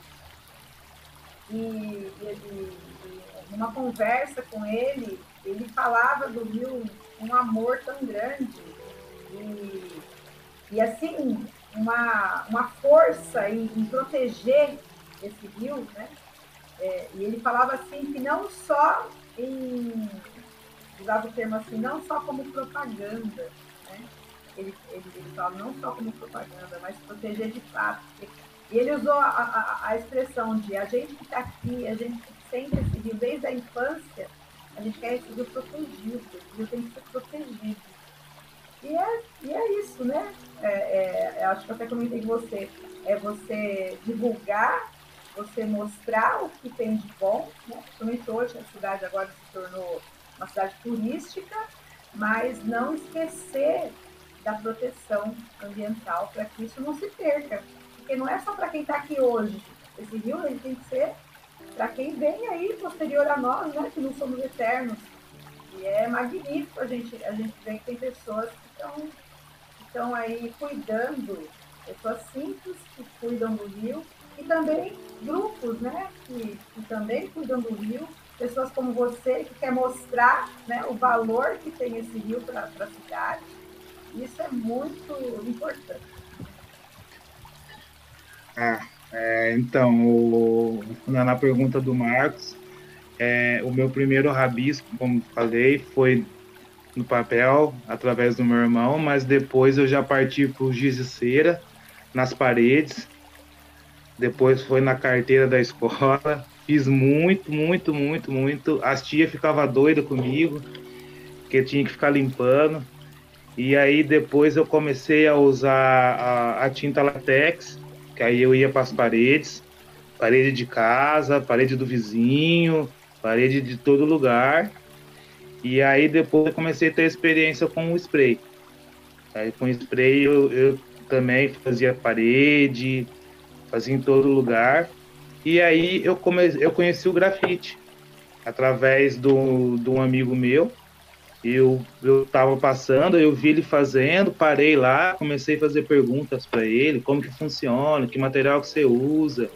e numa conversa com ele falava do rio um amor tão grande, e assim, uma força em proteger esse rio, né? E ele falava assim que não só usava o termo assim, não só como propaganda, né? Ele fala não só como propaganda, mas proteger de fato. E ele usou a expressão de a gente que está aqui, a gente que sempre esse rio, desde a infância, a gente quer esse rio protegido, esse rio tem que ser protegido. E é isso, né? Eu acho que eu até comentei com você, é você divulgar, você mostrar o que tem de bom, né? Principalmente hoje a cidade agora se tornou uma cidade turística, mas não esquecer da proteção ambiental para que isso não se perca. Porque não é só para quem está aqui hoje. Esse rio ele tem que ser para quem vem aí posterior a nós, né? Que não somos eternos. E é magnífico a gente ver que tem pessoas que estão aí cuidando, pessoas simples que cuidam do rio, e também grupos, né, que também cuidam do rio, pessoas como você, que quer mostrar, né, o valor que tem esse rio para a cidade. Isso é muito importante. Então, na pergunta do Marcos, o meu primeiro rabisco, como falei, foi no papel, através do meu irmão, mas depois eu já parti para o giz de cera, nas paredes, depois foi na carteira da escola, fiz muito, muito, muito, muito, as tias ficavam doidas comigo, porque tinha que ficar limpando, e aí depois eu comecei a usar a tinta latex, que aí eu ia para as paredes, parede de casa, parede do vizinho, parede de todo lugar. E aí depois eu comecei a ter experiência com o spray. Aí com o spray eu também fazia parede, fazia em todo lugar. E aí eu conheci o grafite através de um amigo meu. Eu estava passando, eu vi ele fazendo, parei lá, comecei a fazer perguntas para ele, como que funciona, que material que você usa.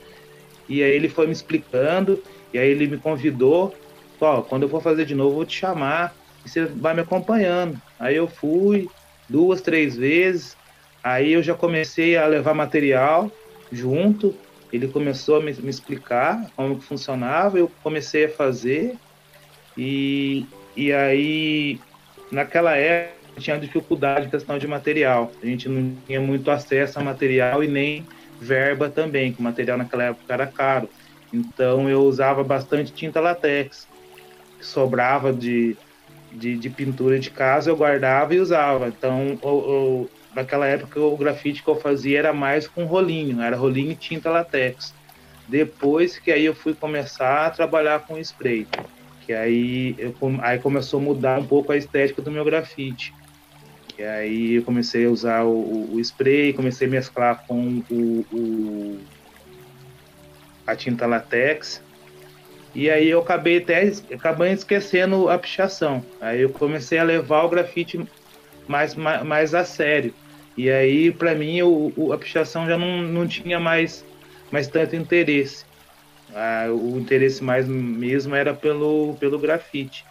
E aí ele foi me explicando, e aí ele me convidou, ó, quando eu for fazer de novo, eu vou te chamar, e você vai me acompanhando. Aí eu fui 2, 3 vezes, aí eu já comecei a levar material junto, ele começou a me explicar como que funcionava, eu comecei a fazer, e aí, naquela época, tinha dificuldade em questão de material, a gente não tinha muito acesso a material e nem verba também, que o material naquela época era caro. Então eu usava bastante tinta latex, que sobrava de pintura de casa, eu guardava e usava. Então, naquela época, o grafite que eu fazia era mais com rolinho, era rolinho e tinta latex. Depois que aí eu fui começar a trabalhar com spray, que aí começou a mudar um pouco a estética do meu grafite. E aí eu comecei a usar o spray, comecei a mesclar com a tinta latex. E aí eu acabei esquecendo a pichação. Aí eu comecei a levar o grafite mais a sério. E aí, para mim, a pichação já não tinha mais tanto interesse. O interesse mais mesmo era pelo grafite.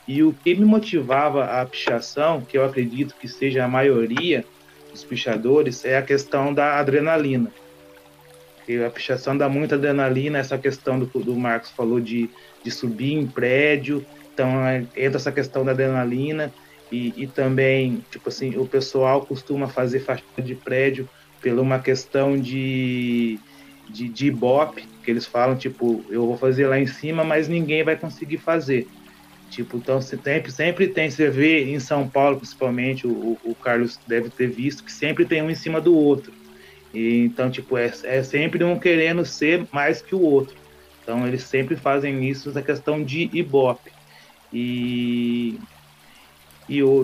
E o que me motivava a pichação, que eu acredito que seja a maioria dos pichadores, é a questão da adrenalina. Porque a pichação dá muita adrenalina, essa questão do Marcos falou de subir em prédio, então entra essa questão da adrenalina, e também, tipo assim, o pessoal costuma fazer fachada de prédio pela uma questão de ibope, que eles falam, tipo, eu vou fazer lá em cima, mas ninguém vai conseguir fazer. Tipo, então sempre tem, você vê em São Paulo, principalmente, o Carlos deve ter visto, que sempre tem um em cima do outro. E, então, tipo, é sempre um querendo ser mais que o outro. Então, eles sempre fazem isso, essa questão de ibope. E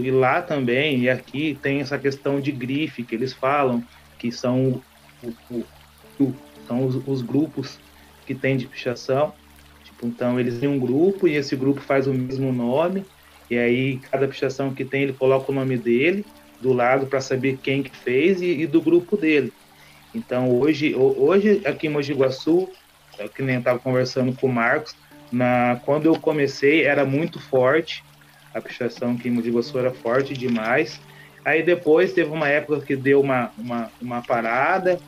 lá também, e aqui, tem essa questão de grife, que eles falam, que são, são os grupos que tem de pichação. Então, eles têm um grupo e esse grupo faz o mesmo nome, e aí cada pichação que tem, ele coloca o nome dele do lado para saber quem que fez e do grupo dele. Então, hoje aqui em Mogi Guaçu, que nem eu estava conversando com o Marcos, quando eu comecei era muito forte, a pichação aqui em Mogi Guaçu era forte demais. Aí depois teve uma época que deu uma parada,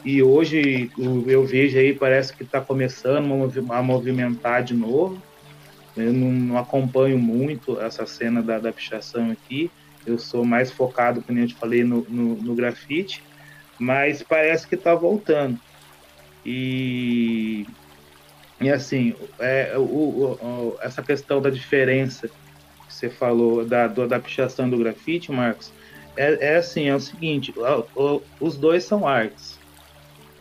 e hoje eu vejo aí, parece que está começando a movimentar de novo. Eu não acompanho muito essa cena da pichação aqui. Eu sou mais focado, como eu te falei, no grafite, mas parece que está voltando. E E assim, essa questão da diferença que você falou da pichação do grafite, Marcos, assim, é o seguinte, os dois são artes.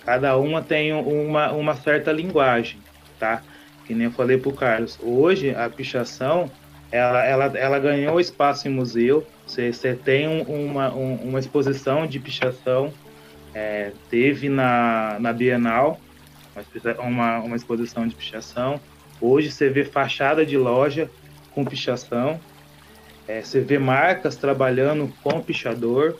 Cada uma tem uma certa linguagem, tá? Que nem eu falei para o Carlos. Hoje, a pichação, ela ganhou espaço em museu. Você tem uma exposição de pichação, teve na Bienal, uma exposição de pichação. Hoje você vê fachada de loja com pichação. Você vê marcas trabalhando com pichador.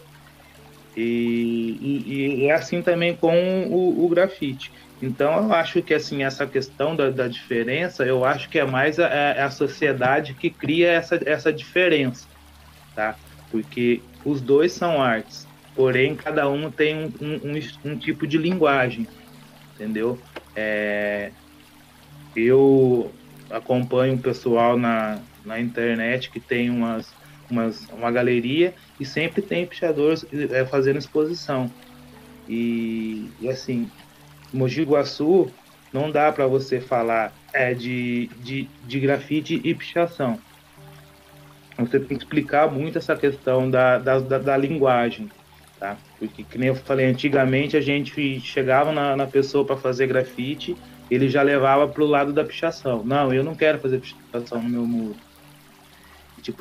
E é assim também com o grafite. Então, eu acho que assim, essa questão da diferença, eu acho que é mais a sociedade que cria essa diferença, tá? Porque os dois são artes, porém, cada um tem um tipo de linguagem, entendeu? Eu acompanho o pessoal na internet que tem uma galeria e sempre tem pichadores fazendo exposição. E assim, Mogi Guaçu não dá para você falar de grafite e pichação. Você tem que explicar muito essa questão da linguagem, tá? Porque, que nem eu falei, antigamente a gente chegava na pessoa para fazer grafite, ele já levava para o lado da pichação. Não, eu não quero fazer pichação no meu muro.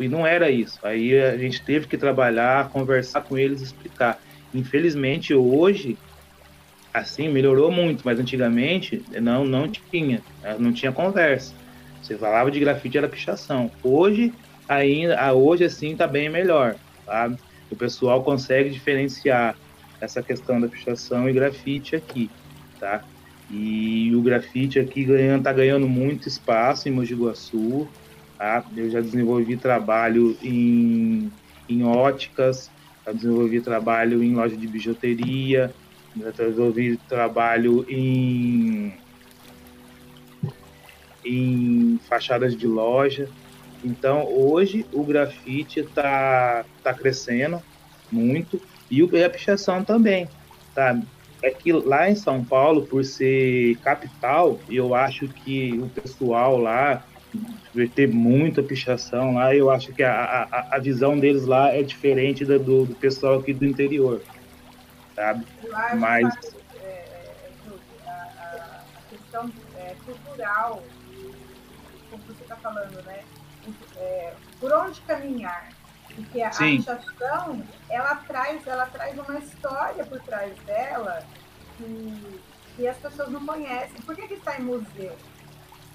E não era isso. Aí a gente teve que trabalhar, conversar com eles, explicar. Infelizmente, hoje, assim, melhorou muito, mas antigamente não tinha conversa. Você falava de grafite, era pichação. Hoje, assim, tá bem melhor, sabe? O pessoal consegue diferenciar essa questão da pichação e grafite aqui, tá? E o grafite aqui tá ganhando muito espaço em Mogi Guaçu, tá? Eu já desenvolvi trabalho em óticas, já desenvolvi trabalho em loja de bijuteria, já desenvolvi trabalho em fachadas de loja. Então, hoje, o grafite está crescendo muito e a pichação também, tá? É que lá em São Paulo, por ser capital, eu acho que o pessoal lá vai ter muita pichação lá. Eu acho que a visão deles lá é diferente do pessoal aqui do interior, sabe? Eu acho, Mas sabe, a questão cultural, como você está falando, né? Por onde caminhar? Porque a pichação, ela traz uma história por trás dela que as pessoas não conhecem. Por que está em museu?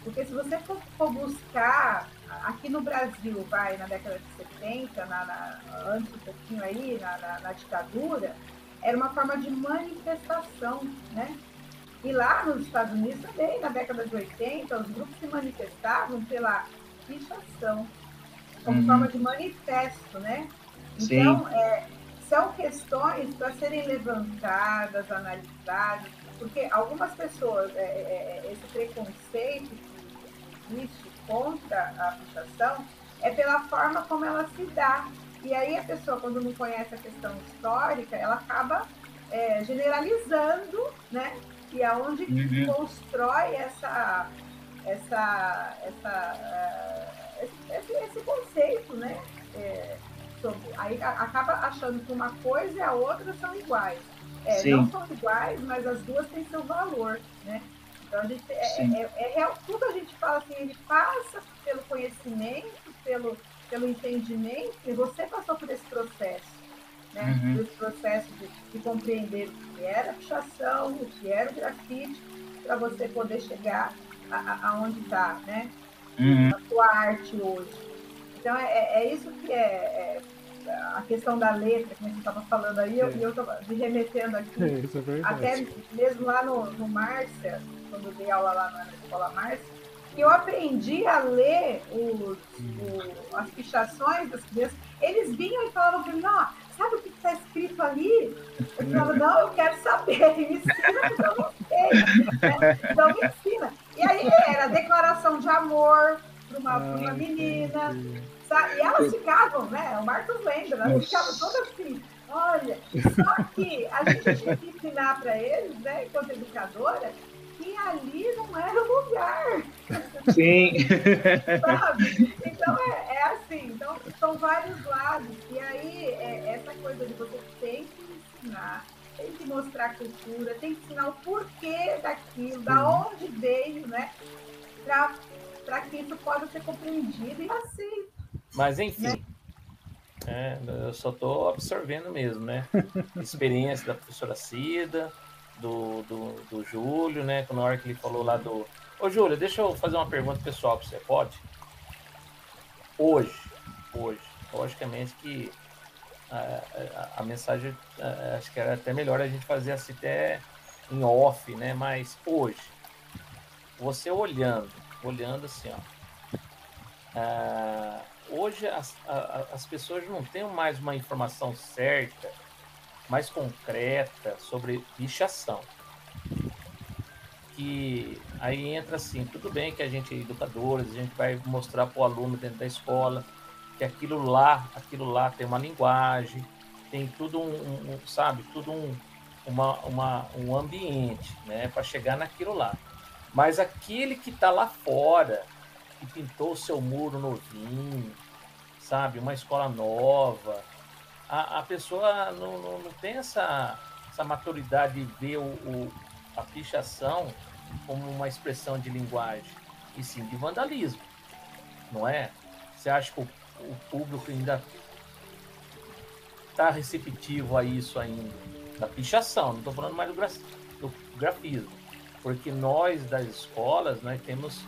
Porque se você for buscar, aqui no Brasil, na década de 70, antes um pouquinho aí, na ditadura, era uma forma de manifestação, né? E lá nos Estados Unidos também, na década de 80, os grupos se manifestavam pela pichação, como forma de manifesto, né? Então, são questões para serem levantadas, analisadas, porque algumas pessoas, esse preconceito que existe contra a pichação é pela forma como ela se dá. E aí a pessoa, quando não conhece a questão histórica, ela acaba generalizando, né? E é onde constrói esse conceito, né? Aí acaba achando que uma coisa e a outra são iguais. Não são iguais, mas as duas têm seu valor, né? Então, a gente, real, tudo a gente fala assim, ele passa pelo conhecimento, pelo entendimento, e você passou por esse processo, né? Esse processo de compreender o que era a pichação, o que era o grafite, para você poder chegar aonde está, né? A sua arte hoje. Então, é isso que a questão da letra, que a gente estava falando aí, eu estava me remetendo aqui, até mesmo lá no Márcia, quando eu dei aula lá na Escola Márcia, que eu aprendi a ler as pichações das crianças. Eles vinham e falavam para mim, sabe o que está escrito ali? Eu falava, não, eu quero saber, me ensina, porque eu não sei. Né? Então, me ensina. E aí era declaração de amor para uma menina, sabe? E elas ficavam, né? O Marcos lembra, elas ficavam todas assim, olha, só que a gente tinha que ensinar para eles, né, enquanto educadora, que ali não era o lugar. Sim. Sabe? Então é assim, então são vários lados. E aí essa coisa de você tem que ensinar, tem que mostrar a cultura, tem que ensinar o porquê daquilo, da onde veio, né? Para que isso possa ser compreendido e aceito. Mas enfim, eu só estou absorvendo mesmo, né? Experiência da professora Cida, do Júlio, né? Na hora que ele falou lá do... Ô, Júlio, deixa eu fazer uma pergunta pessoal para você, pode? Hoje, logicamente que a mensagem, acho que era até melhor a gente fazer assim até em off, né? Mas hoje, você olhando assim, ó, hoje as pessoas não têm mais uma informação certa, mais concreta sobre pichação. Que aí entra assim, tudo bem que a gente é educadores, a gente vai mostrar para o aluno dentro da escola que aquilo lá tem uma linguagem, tem tudo sabe, tudo um ambiente, né, para chegar naquilo lá. Mas aquele que está lá fora, que pintou o seu muro novinho, sabe, uma escola nova, a pessoa não tem essa maturidade de ver a pichação como uma expressão de linguagem, e sim de vandalismo, não é? Você acha que o público ainda está receptivo a isso ainda? Da pichação, não estou falando mais do grafismo, porque nós das escolas, nós temos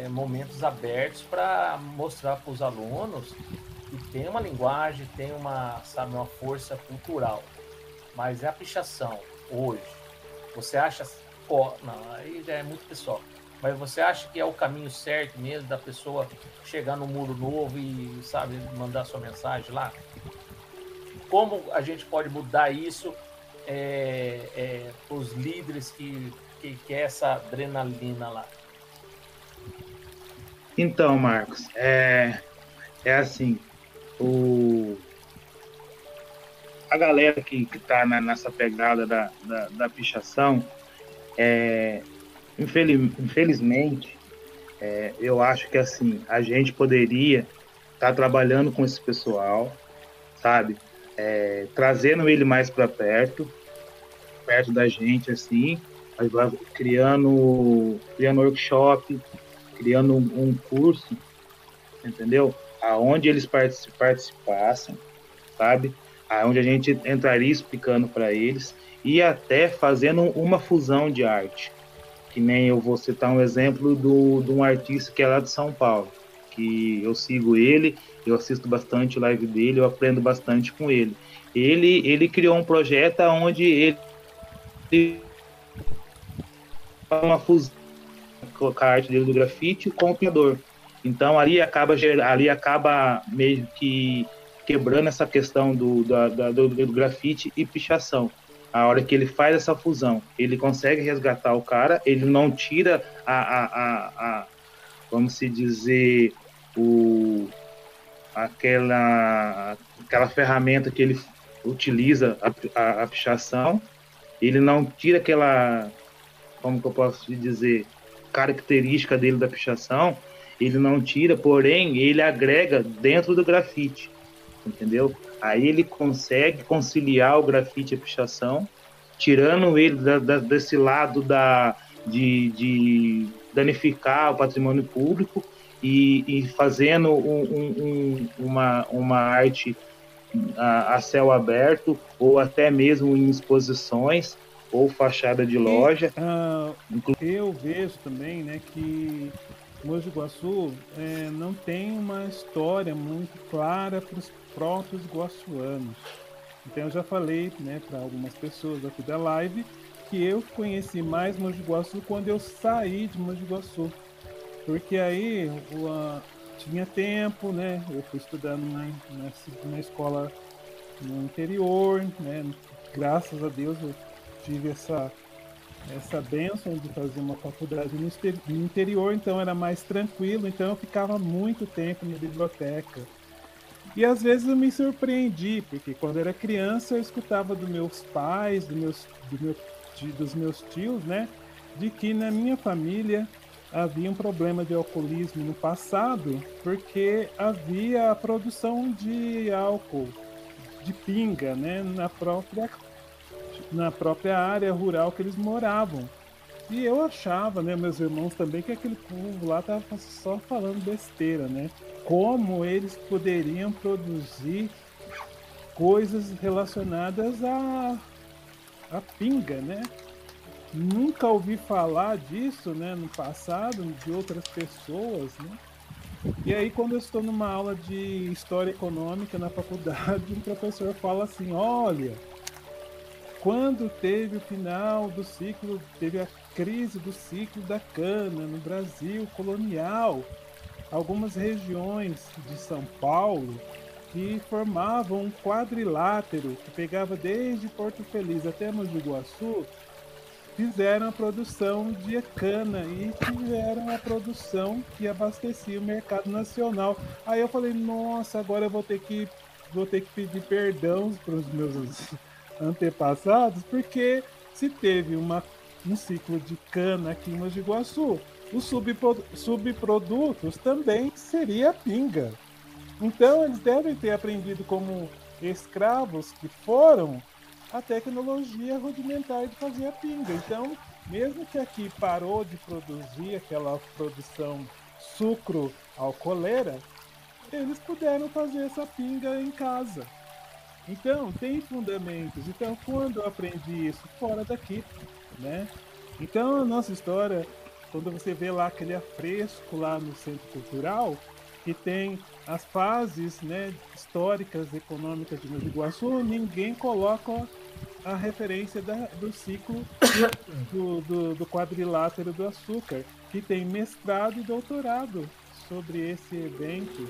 momentos abertos para mostrar para os alunos que tem uma linguagem, tem uma força cultural, mas é a pichação hoje. Você acha... não, aí já é muito pessoal. Mas você acha que é o caminho certo mesmo da pessoa chegar no muro novo e, sabe, mandar sua mensagem lá? Como a gente pode mudar isso para os líderes que quer essa adrenalina lá? Então, Marcos, é assim, a galera que está nessa pegada da pichação, infelizmente, eu acho que assim, a gente poderia estar trabalhando com esse pessoal, sabe? Trazendo ele mais para perto da gente, assim, criando workshop, criando um curso, entendeu? Aonde eles participassem, sabe? Aonde a gente entraria explicando para eles e até fazendo uma fusão de arte. Que nem eu vou citar um exemplo de um artista que é lá de São Paulo, que eu sigo ele, eu assisto bastante live dele, eu aprendo bastante com ele. Ele criou um projeto onde ele uma fusão com a arte dele do grafite com o pintor. Então ali acaba meio que quebrando essa questão do grafite e pichação. A hora que ele faz essa fusão, ele consegue resgatar o cara, ele não tira vamos se dizer, aquela ferramenta que ele utiliza, a pichação, ele não tira aquela, como que eu posso dizer, característica dele da pichação, ele não tira, porém, ele agrega dentro do grafite, entendeu? Aí ele consegue conciliar o grafite e a pichação, tirando ele desse lado de danificar o patrimônio público e fazendo uma arte a céu aberto, ou até mesmo em exposições, ou fachada de loja. Eu vejo também, né, que Mogi Guaçu não tem uma história muito clara para os próprios guaçuanos. Então eu já falei, né, para algumas pessoas aqui da live que eu conheci mais Mogi Guaçu quando eu saí de Mogi Guaçu, porque aí tinha tempo, né? Eu fui estudando na escola no interior, né? Graças a Deus eu tive essa bênção de fazer uma faculdade no interior, então era mais tranquilo, então eu ficava muito tempo na biblioteca. E às vezes eu me surpreendi, porque quando eu era criança eu escutava dos meus pais, dos meus tios, né? de que na minha família havia um problema de alcoolismo no passado, porque havia a produção de álcool, de pinga, né, na própria área rural que eles moravam. E eu achava, né, meus irmãos também, que aquele povo lá estava só falando besteira, né? Como eles poderiam produzir coisas relacionadas à pinga, né? Nunca ouvi falar disso, né, no passado, de outras pessoas, né? E aí, quando eu estou numa aula de História Econômica na faculdade, um professor fala assim, olha, quando teve o final do ciclo, teve a crise do ciclo da cana no Brasil colonial, algumas regiões de São Paulo que formavam um quadrilátero que pegava desde Porto Feliz até Mogi Guaçu, fizeram a produção de cana e tiveram a produção que abastecia o mercado nacional. Aí eu falei, nossa, agora eu vou ter que pedir perdão para os meus antepassados, porque se teve um ciclo de cana aqui em Mogi Guaçu, os subprodutos também seria a pinga. Então eles devem ter aprendido como escravos que foram a tecnologia rudimentar de fazer a pinga. Então, mesmo que aqui parou de produzir aquela produção sucro alcooleira, eles puderam fazer essa pinga em casa. Então, tem fundamentos. Então, quando eu aprendi isso fora daqui, né? Então, a nossa história, quando você vê lá aquele afresco lá no Centro Cultural, que tem as fases, né, históricas, econômicas de Mogi Guaçu, ninguém coloca a referência do ciclo do quadrilátero do açúcar, que tem mestrado e doutorado sobre esse evento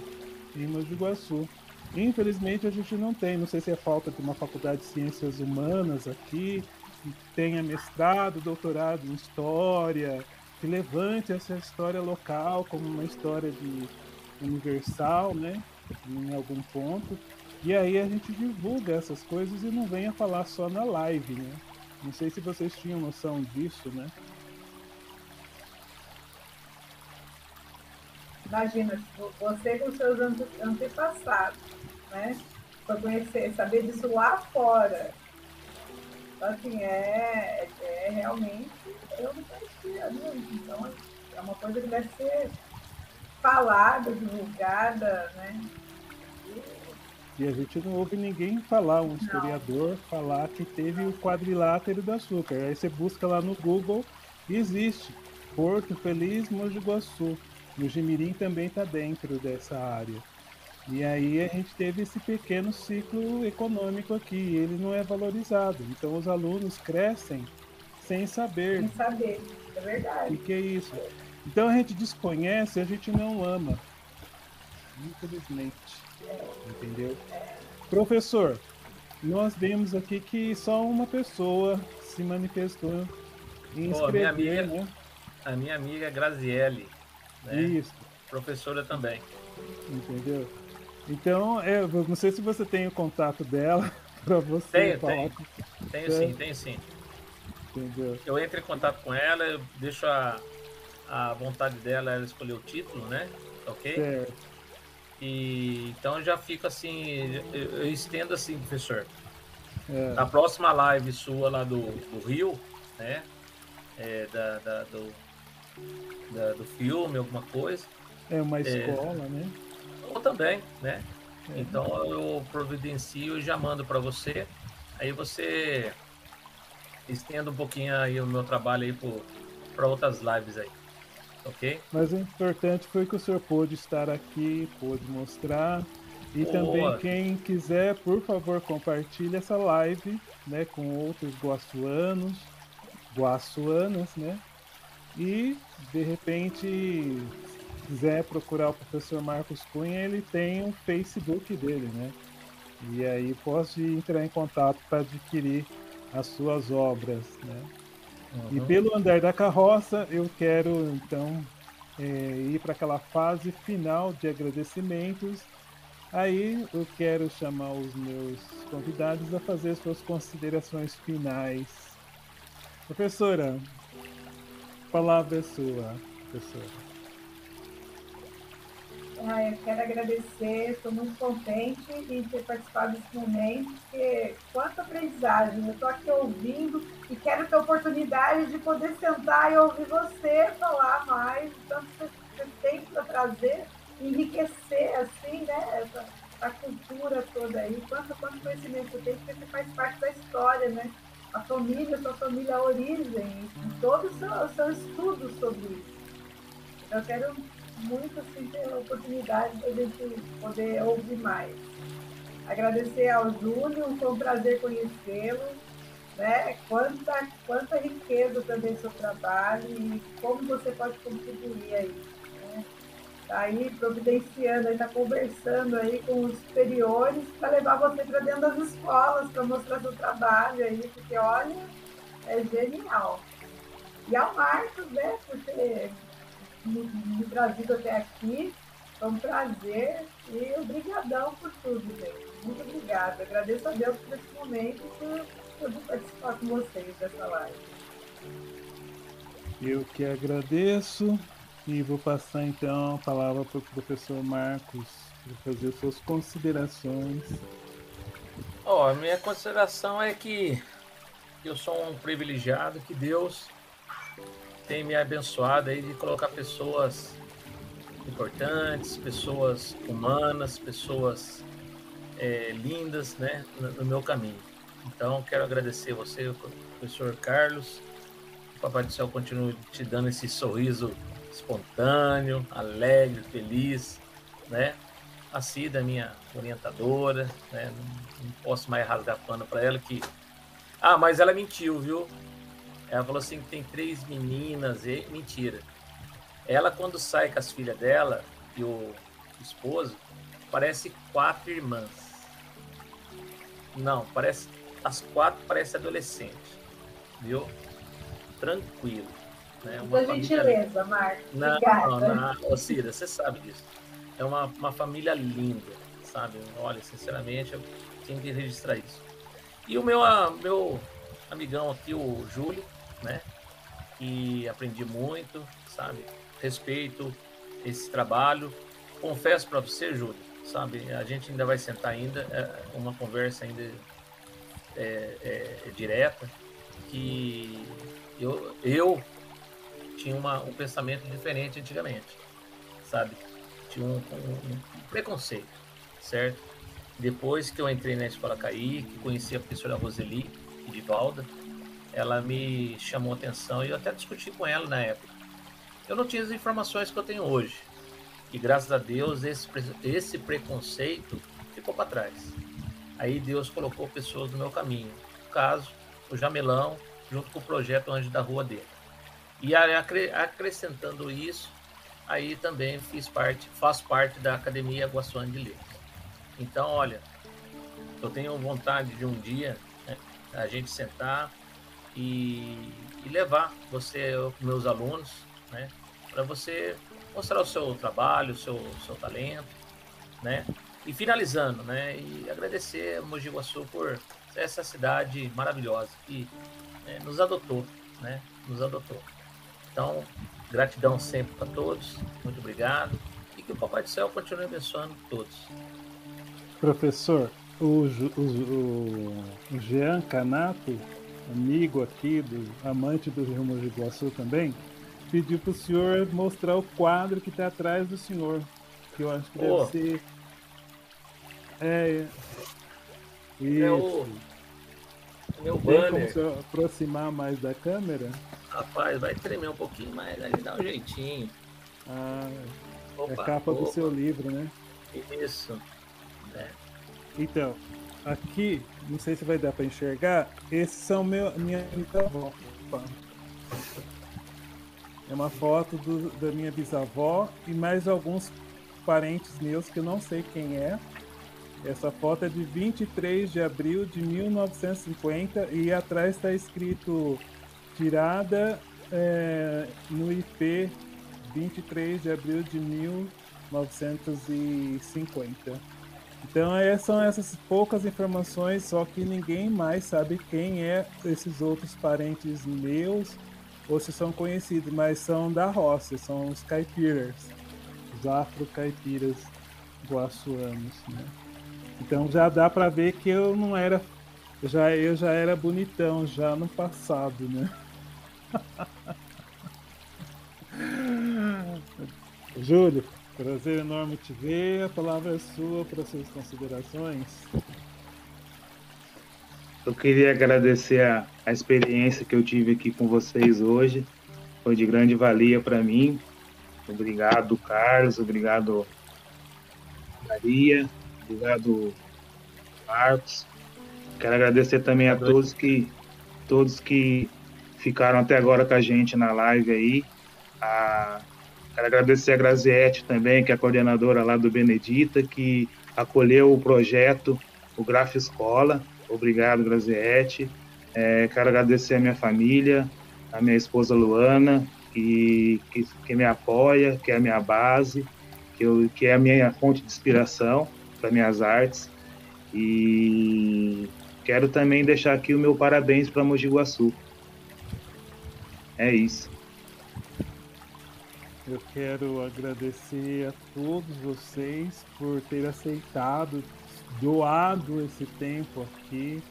em Mogi Guaçu. Infelizmente a gente não tem, não sei se é falta de uma faculdade de ciências humanas aqui, que tenha mestrado, doutorado em história, que levante essa história local como uma história universal, né, em algum ponto. E aí a gente divulga essas coisas e não venha falar só na live, né? Não sei se vocês tinham noção disso, né? Imagina, você com seus antepassados, né? Para conhecer, saber disso lá fora. Então, assim, realmente, eu não conhecia, né? Então, é uma coisa que deve ser falada, divulgada, né? E a gente não ouve ninguém falar, um historiador falar que teve o quadrilátero do açúcar. Aí você busca lá no Google, existe. Porto Feliz, Mogi Guaçu. E o Jimirim também está dentro dessa área. E aí a gente teve esse pequeno ciclo econômico aqui, e ele não é valorizado. Então os alunos crescem sem saber. Sem saber, é verdade. O que é isso? Então a gente desconhece, a gente não ama. Infelizmente. Entendeu? Professor, nós vemos aqui que só uma pessoa se manifestou em escrever, né? A minha amiga Graziele, né? Isso. Professora também. Entendeu? Então, não sei se você tem o contato dela para você falar. Tenho sim. Entendeu? Eu entro em contato com ela, eu deixo a vontade dela, ela escolher o título, né? Ok? Certo. E então eu já fico assim, eu estendo assim, professor. Na próxima live sua lá do Rio, né? Do filme, alguma coisa. É uma escola, né? Ou também, né? Então eu providencio e já mando para você. Aí você estenda um pouquinho aí o meu trabalho aí para outras lives aí. Ok? Mas o importante foi que o senhor pôde estar aqui, pôde mostrar. E também quem quiser, por favor, compartilhe essa live, né, com outros guaçuanas, né? E de repente quiser procurar o professor Marcos Cunha, ele tem o Facebook dele, né? E aí pode entrar em contato para adquirir as suas obras, né? Uhum. E pelo andar da carroça, eu quero então ir para aquela fase final de agradecimentos. Aí eu quero chamar os meus convidados a fazer suas considerações finais. Professora, A palavra é sua, professora. Eu quero agradecer, estou muito contente em ter participado desse momento, porque quanta aprendizagem, eu estou aqui ouvindo e quero ter oportunidade de poder sentar e ouvir você falar mais, tanto que você tem para trazer, enriquecer, assim, né, a cultura toda aí, quanto conhecimento você tem, porque você faz parte da história, né, a família, sua família, a origem, e todo o seu estudo sobre isso. Então, eu quero muito assim, ter a oportunidade de a gente poder ouvir mais. Agradecer ao Júlio, foi um prazer conhecê-lo, né? Quanta riqueza também do seu trabalho e como você pode contribuir aí. Né? Tá aí providenciando, está conversando aí com os superiores para levar você para dentro das escolas, para mostrar seu trabalho aí, porque olha, é genial. E ao Marcos, né, por ter me trazido até aqui. Foi um prazer e obrigadão por tudo, gente. Muito obrigada. Agradeço a Deus por esse momento e por participar com vocês dessa live. Eu que agradeço e vou passar então a palavra para o professor Marcos para fazer suas considerações. A minha consideração é que eu sou um privilegiado, que Deus tem me abençoado aí de colocar pessoas importantes, pessoas humanas, pessoas lindas, né, no meu caminho. Então, quero agradecer você, professor Carlos. O Papai do Céu continue te dando esse sorriso espontâneo, alegre, feliz, né? A Cida, minha orientadora, né? Não posso mais rasgar pano para ela que... mas ela mentiu, viu? Ela falou assim que tem 3 meninas e... Mentira. Ela, quando sai com as filhas dela e o esposo, parece 4 irmãs. Não, parece... As 4 parecem adolescentes, viu? Tranquilo. Né? Uma gentileza, Marcos. Não, Cida, você sabe disso. É uma família linda, sabe? Olha, sinceramente, eu tenho que registrar isso. E o meu amigão aqui, o Júlio, né? Que aprendi muito, sabe? Respeito esse trabalho. Confesso para você, Júlio, sabe? A gente ainda vai sentar ainda, uma conversa ainda direta, que eu tinha um pensamento diferente antigamente, sabe? Tinha um preconceito, certo? Depois que eu entrei na Escola Kaique, conheci a professora Roseli Edivalda, ela me chamou a atenção e eu até discuti com ela na época. Eu não tinha as informações que eu tenho hoje. E graças a Deus esse preconceito ficou para trás. Aí Deus colocou pessoas no meu caminho. No caso, o Jamelão, junto com o projeto Anjo da Rua dele. E acrescentando isso, aí também faço parte da Academia Aguaçuana de Letras. Então, olha, eu tenho vontade de um dia, né, a gente sentar e levar você, meus alunos, né, para você mostrar o seu trabalho, o seu talento, né, e finalizando, né, e agradecer a Mogi Guaçu por essa cidade maravilhosa que nos adotou, né, nos adotou. Então, gratidão sempre para todos, muito obrigado, e que o Papai do Céu continue abençoando todos. Professor, o Jean Canato, amigo aqui, amante do Rio Mogi Guaçu também, pediu para o senhor mostrar o quadro que está atrás do senhor, que eu acho que deve ser... Meu Tem banner. como o senhor aproximar mais da câmera? Rapaz, vai tremer um pouquinho, mas aí dá um jeitinho. É a capa do seu livro, né? Isso. Então, aqui, não sei se vai dar para enxergar, esses são minha bisavó. É uma foto da minha bisavó e mais alguns parentes meus que eu não sei quem é. Essa foto é de 23 de abril de 1950 e atrás está escrito tirada no IP 23 de abril de 1950. Então são essas poucas informações, só que ninguém mais sabe quem é esses outros parentes meus ou se são conhecidos, mas são da roça, são os caipiras, os afro-caipiras guaçuanos, né? Então já dá para ver que eu não era, eu já era bonitão já no passado, né? Júlio, prazer enorme te ver. A palavra é sua para suas considerações. Eu queria agradecer a experiência que eu tive aqui com vocês hoje. Foi de grande valia para mim. Obrigado, Carlos. Obrigado, Maria. Obrigado, Marcos. Quero agradecer também a todos que ficaram até agora com a gente na live aí. Quero agradecer a Graziete também, que é a coordenadora lá do Benedita, que acolheu o projeto, o Grafo Escola. Obrigado, Graziete. Quero agradecer a minha família, a minha esposa Luana, que me apoia, que é a minha base, que é a minha fonte de inspiração para minhas artes. E quero também deixar aqui o meu parabéns para Mogi Guaçu. É isso. Eu quero agradecer a todos vocês por ter aceitado, doado esse tempo aqui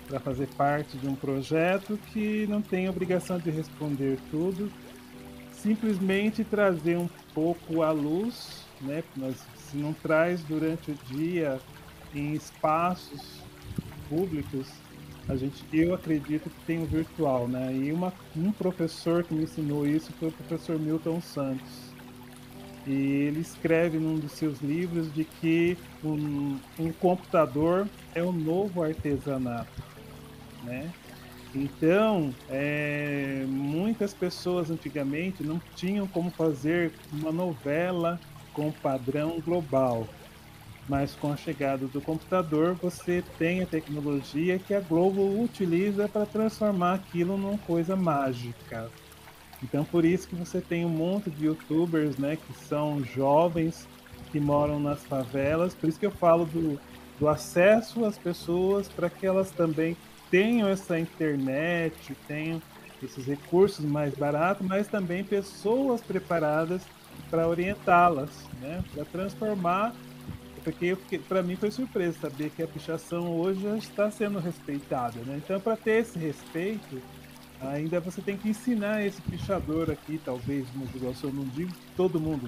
para fazer parte de um projeto que não tem obrigação de responder tudo, simplesmente trazer um pouco à luz, né? Mas se não traz durante o dia em espaços públicos, eu acredito que tem o virtual, né? E um professor que me ensinou isso foi o professor Milton Santos. E ele escreve num dos seus livros de que um computador é o novo artesanato, né? Então, muitas pessoas antigamente não tinham como fazer uma novela com padrão global. Mas com a chegada do computador, você tem a tecnologia que a Globo utiliza para transformar aquilo numa coisa mágica. Então, por isso que você tem um monte de youtubers, né, que são jovens que moram nas favelas. Por isso que eu falo do acesso às pessoas para que elas também tenham essa internet, tenham esses recursos mais baratos, mas também pessoas preparadas para orientá-las, né, para transformar. Porque para mim foi surpresa saber que a pichação hoje já está sendo respeitada, né? Então, para ter esse respeito, ainda você tem que ensinar esse pichador aqui, talvez, no Iguaçu, eu não digo todo mundo,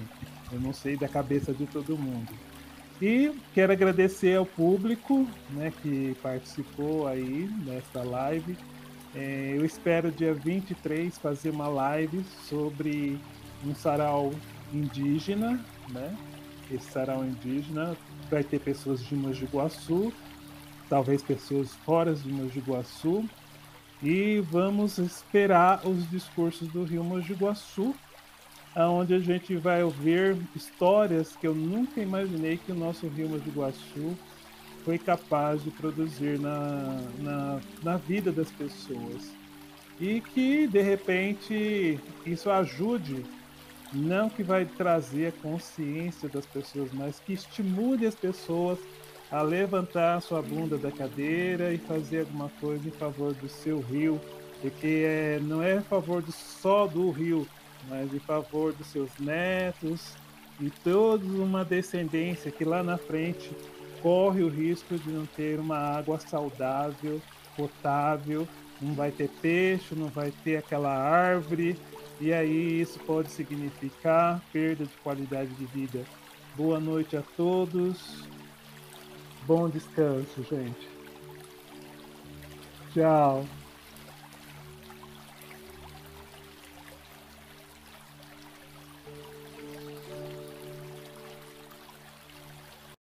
eu não sei da cabeça de todo mundo. E quero agradecer ao público, né, que participou aí nesta live. Eu espero dia 23 fazer uma live sobre um sarau indígena, né? Esse sarau indígena vai ter pessoas de Mogi Guaçu, talvez pessoas fora de Mogi Guaçu, e vamos esperar os discursos do Rio Mogi Guaçu, onde a gente vai ouvir histórias que eu nunca imaginei que o nosso Rio Mogi Guaçu foi capaz de produzir na vida das pessoas. E que, de repente, isso ajude, não que vai trazer a consciência das pessoas, mas que estimule as pessoas a levantar a sua bunda da cadeira e fazer alguma coisa em favor do seu rio, porque não é a favor só do rio, mas em favor dos seus netos e toda uma descendência que lá na frente corre o risco de não ter uma água saudável, potável, não vai ter peixe, não vai ter aquela árvore, e aí isso pode significar perda de qualidade de vida. Boa noite a todos. Bom descanso, gente. Tchau.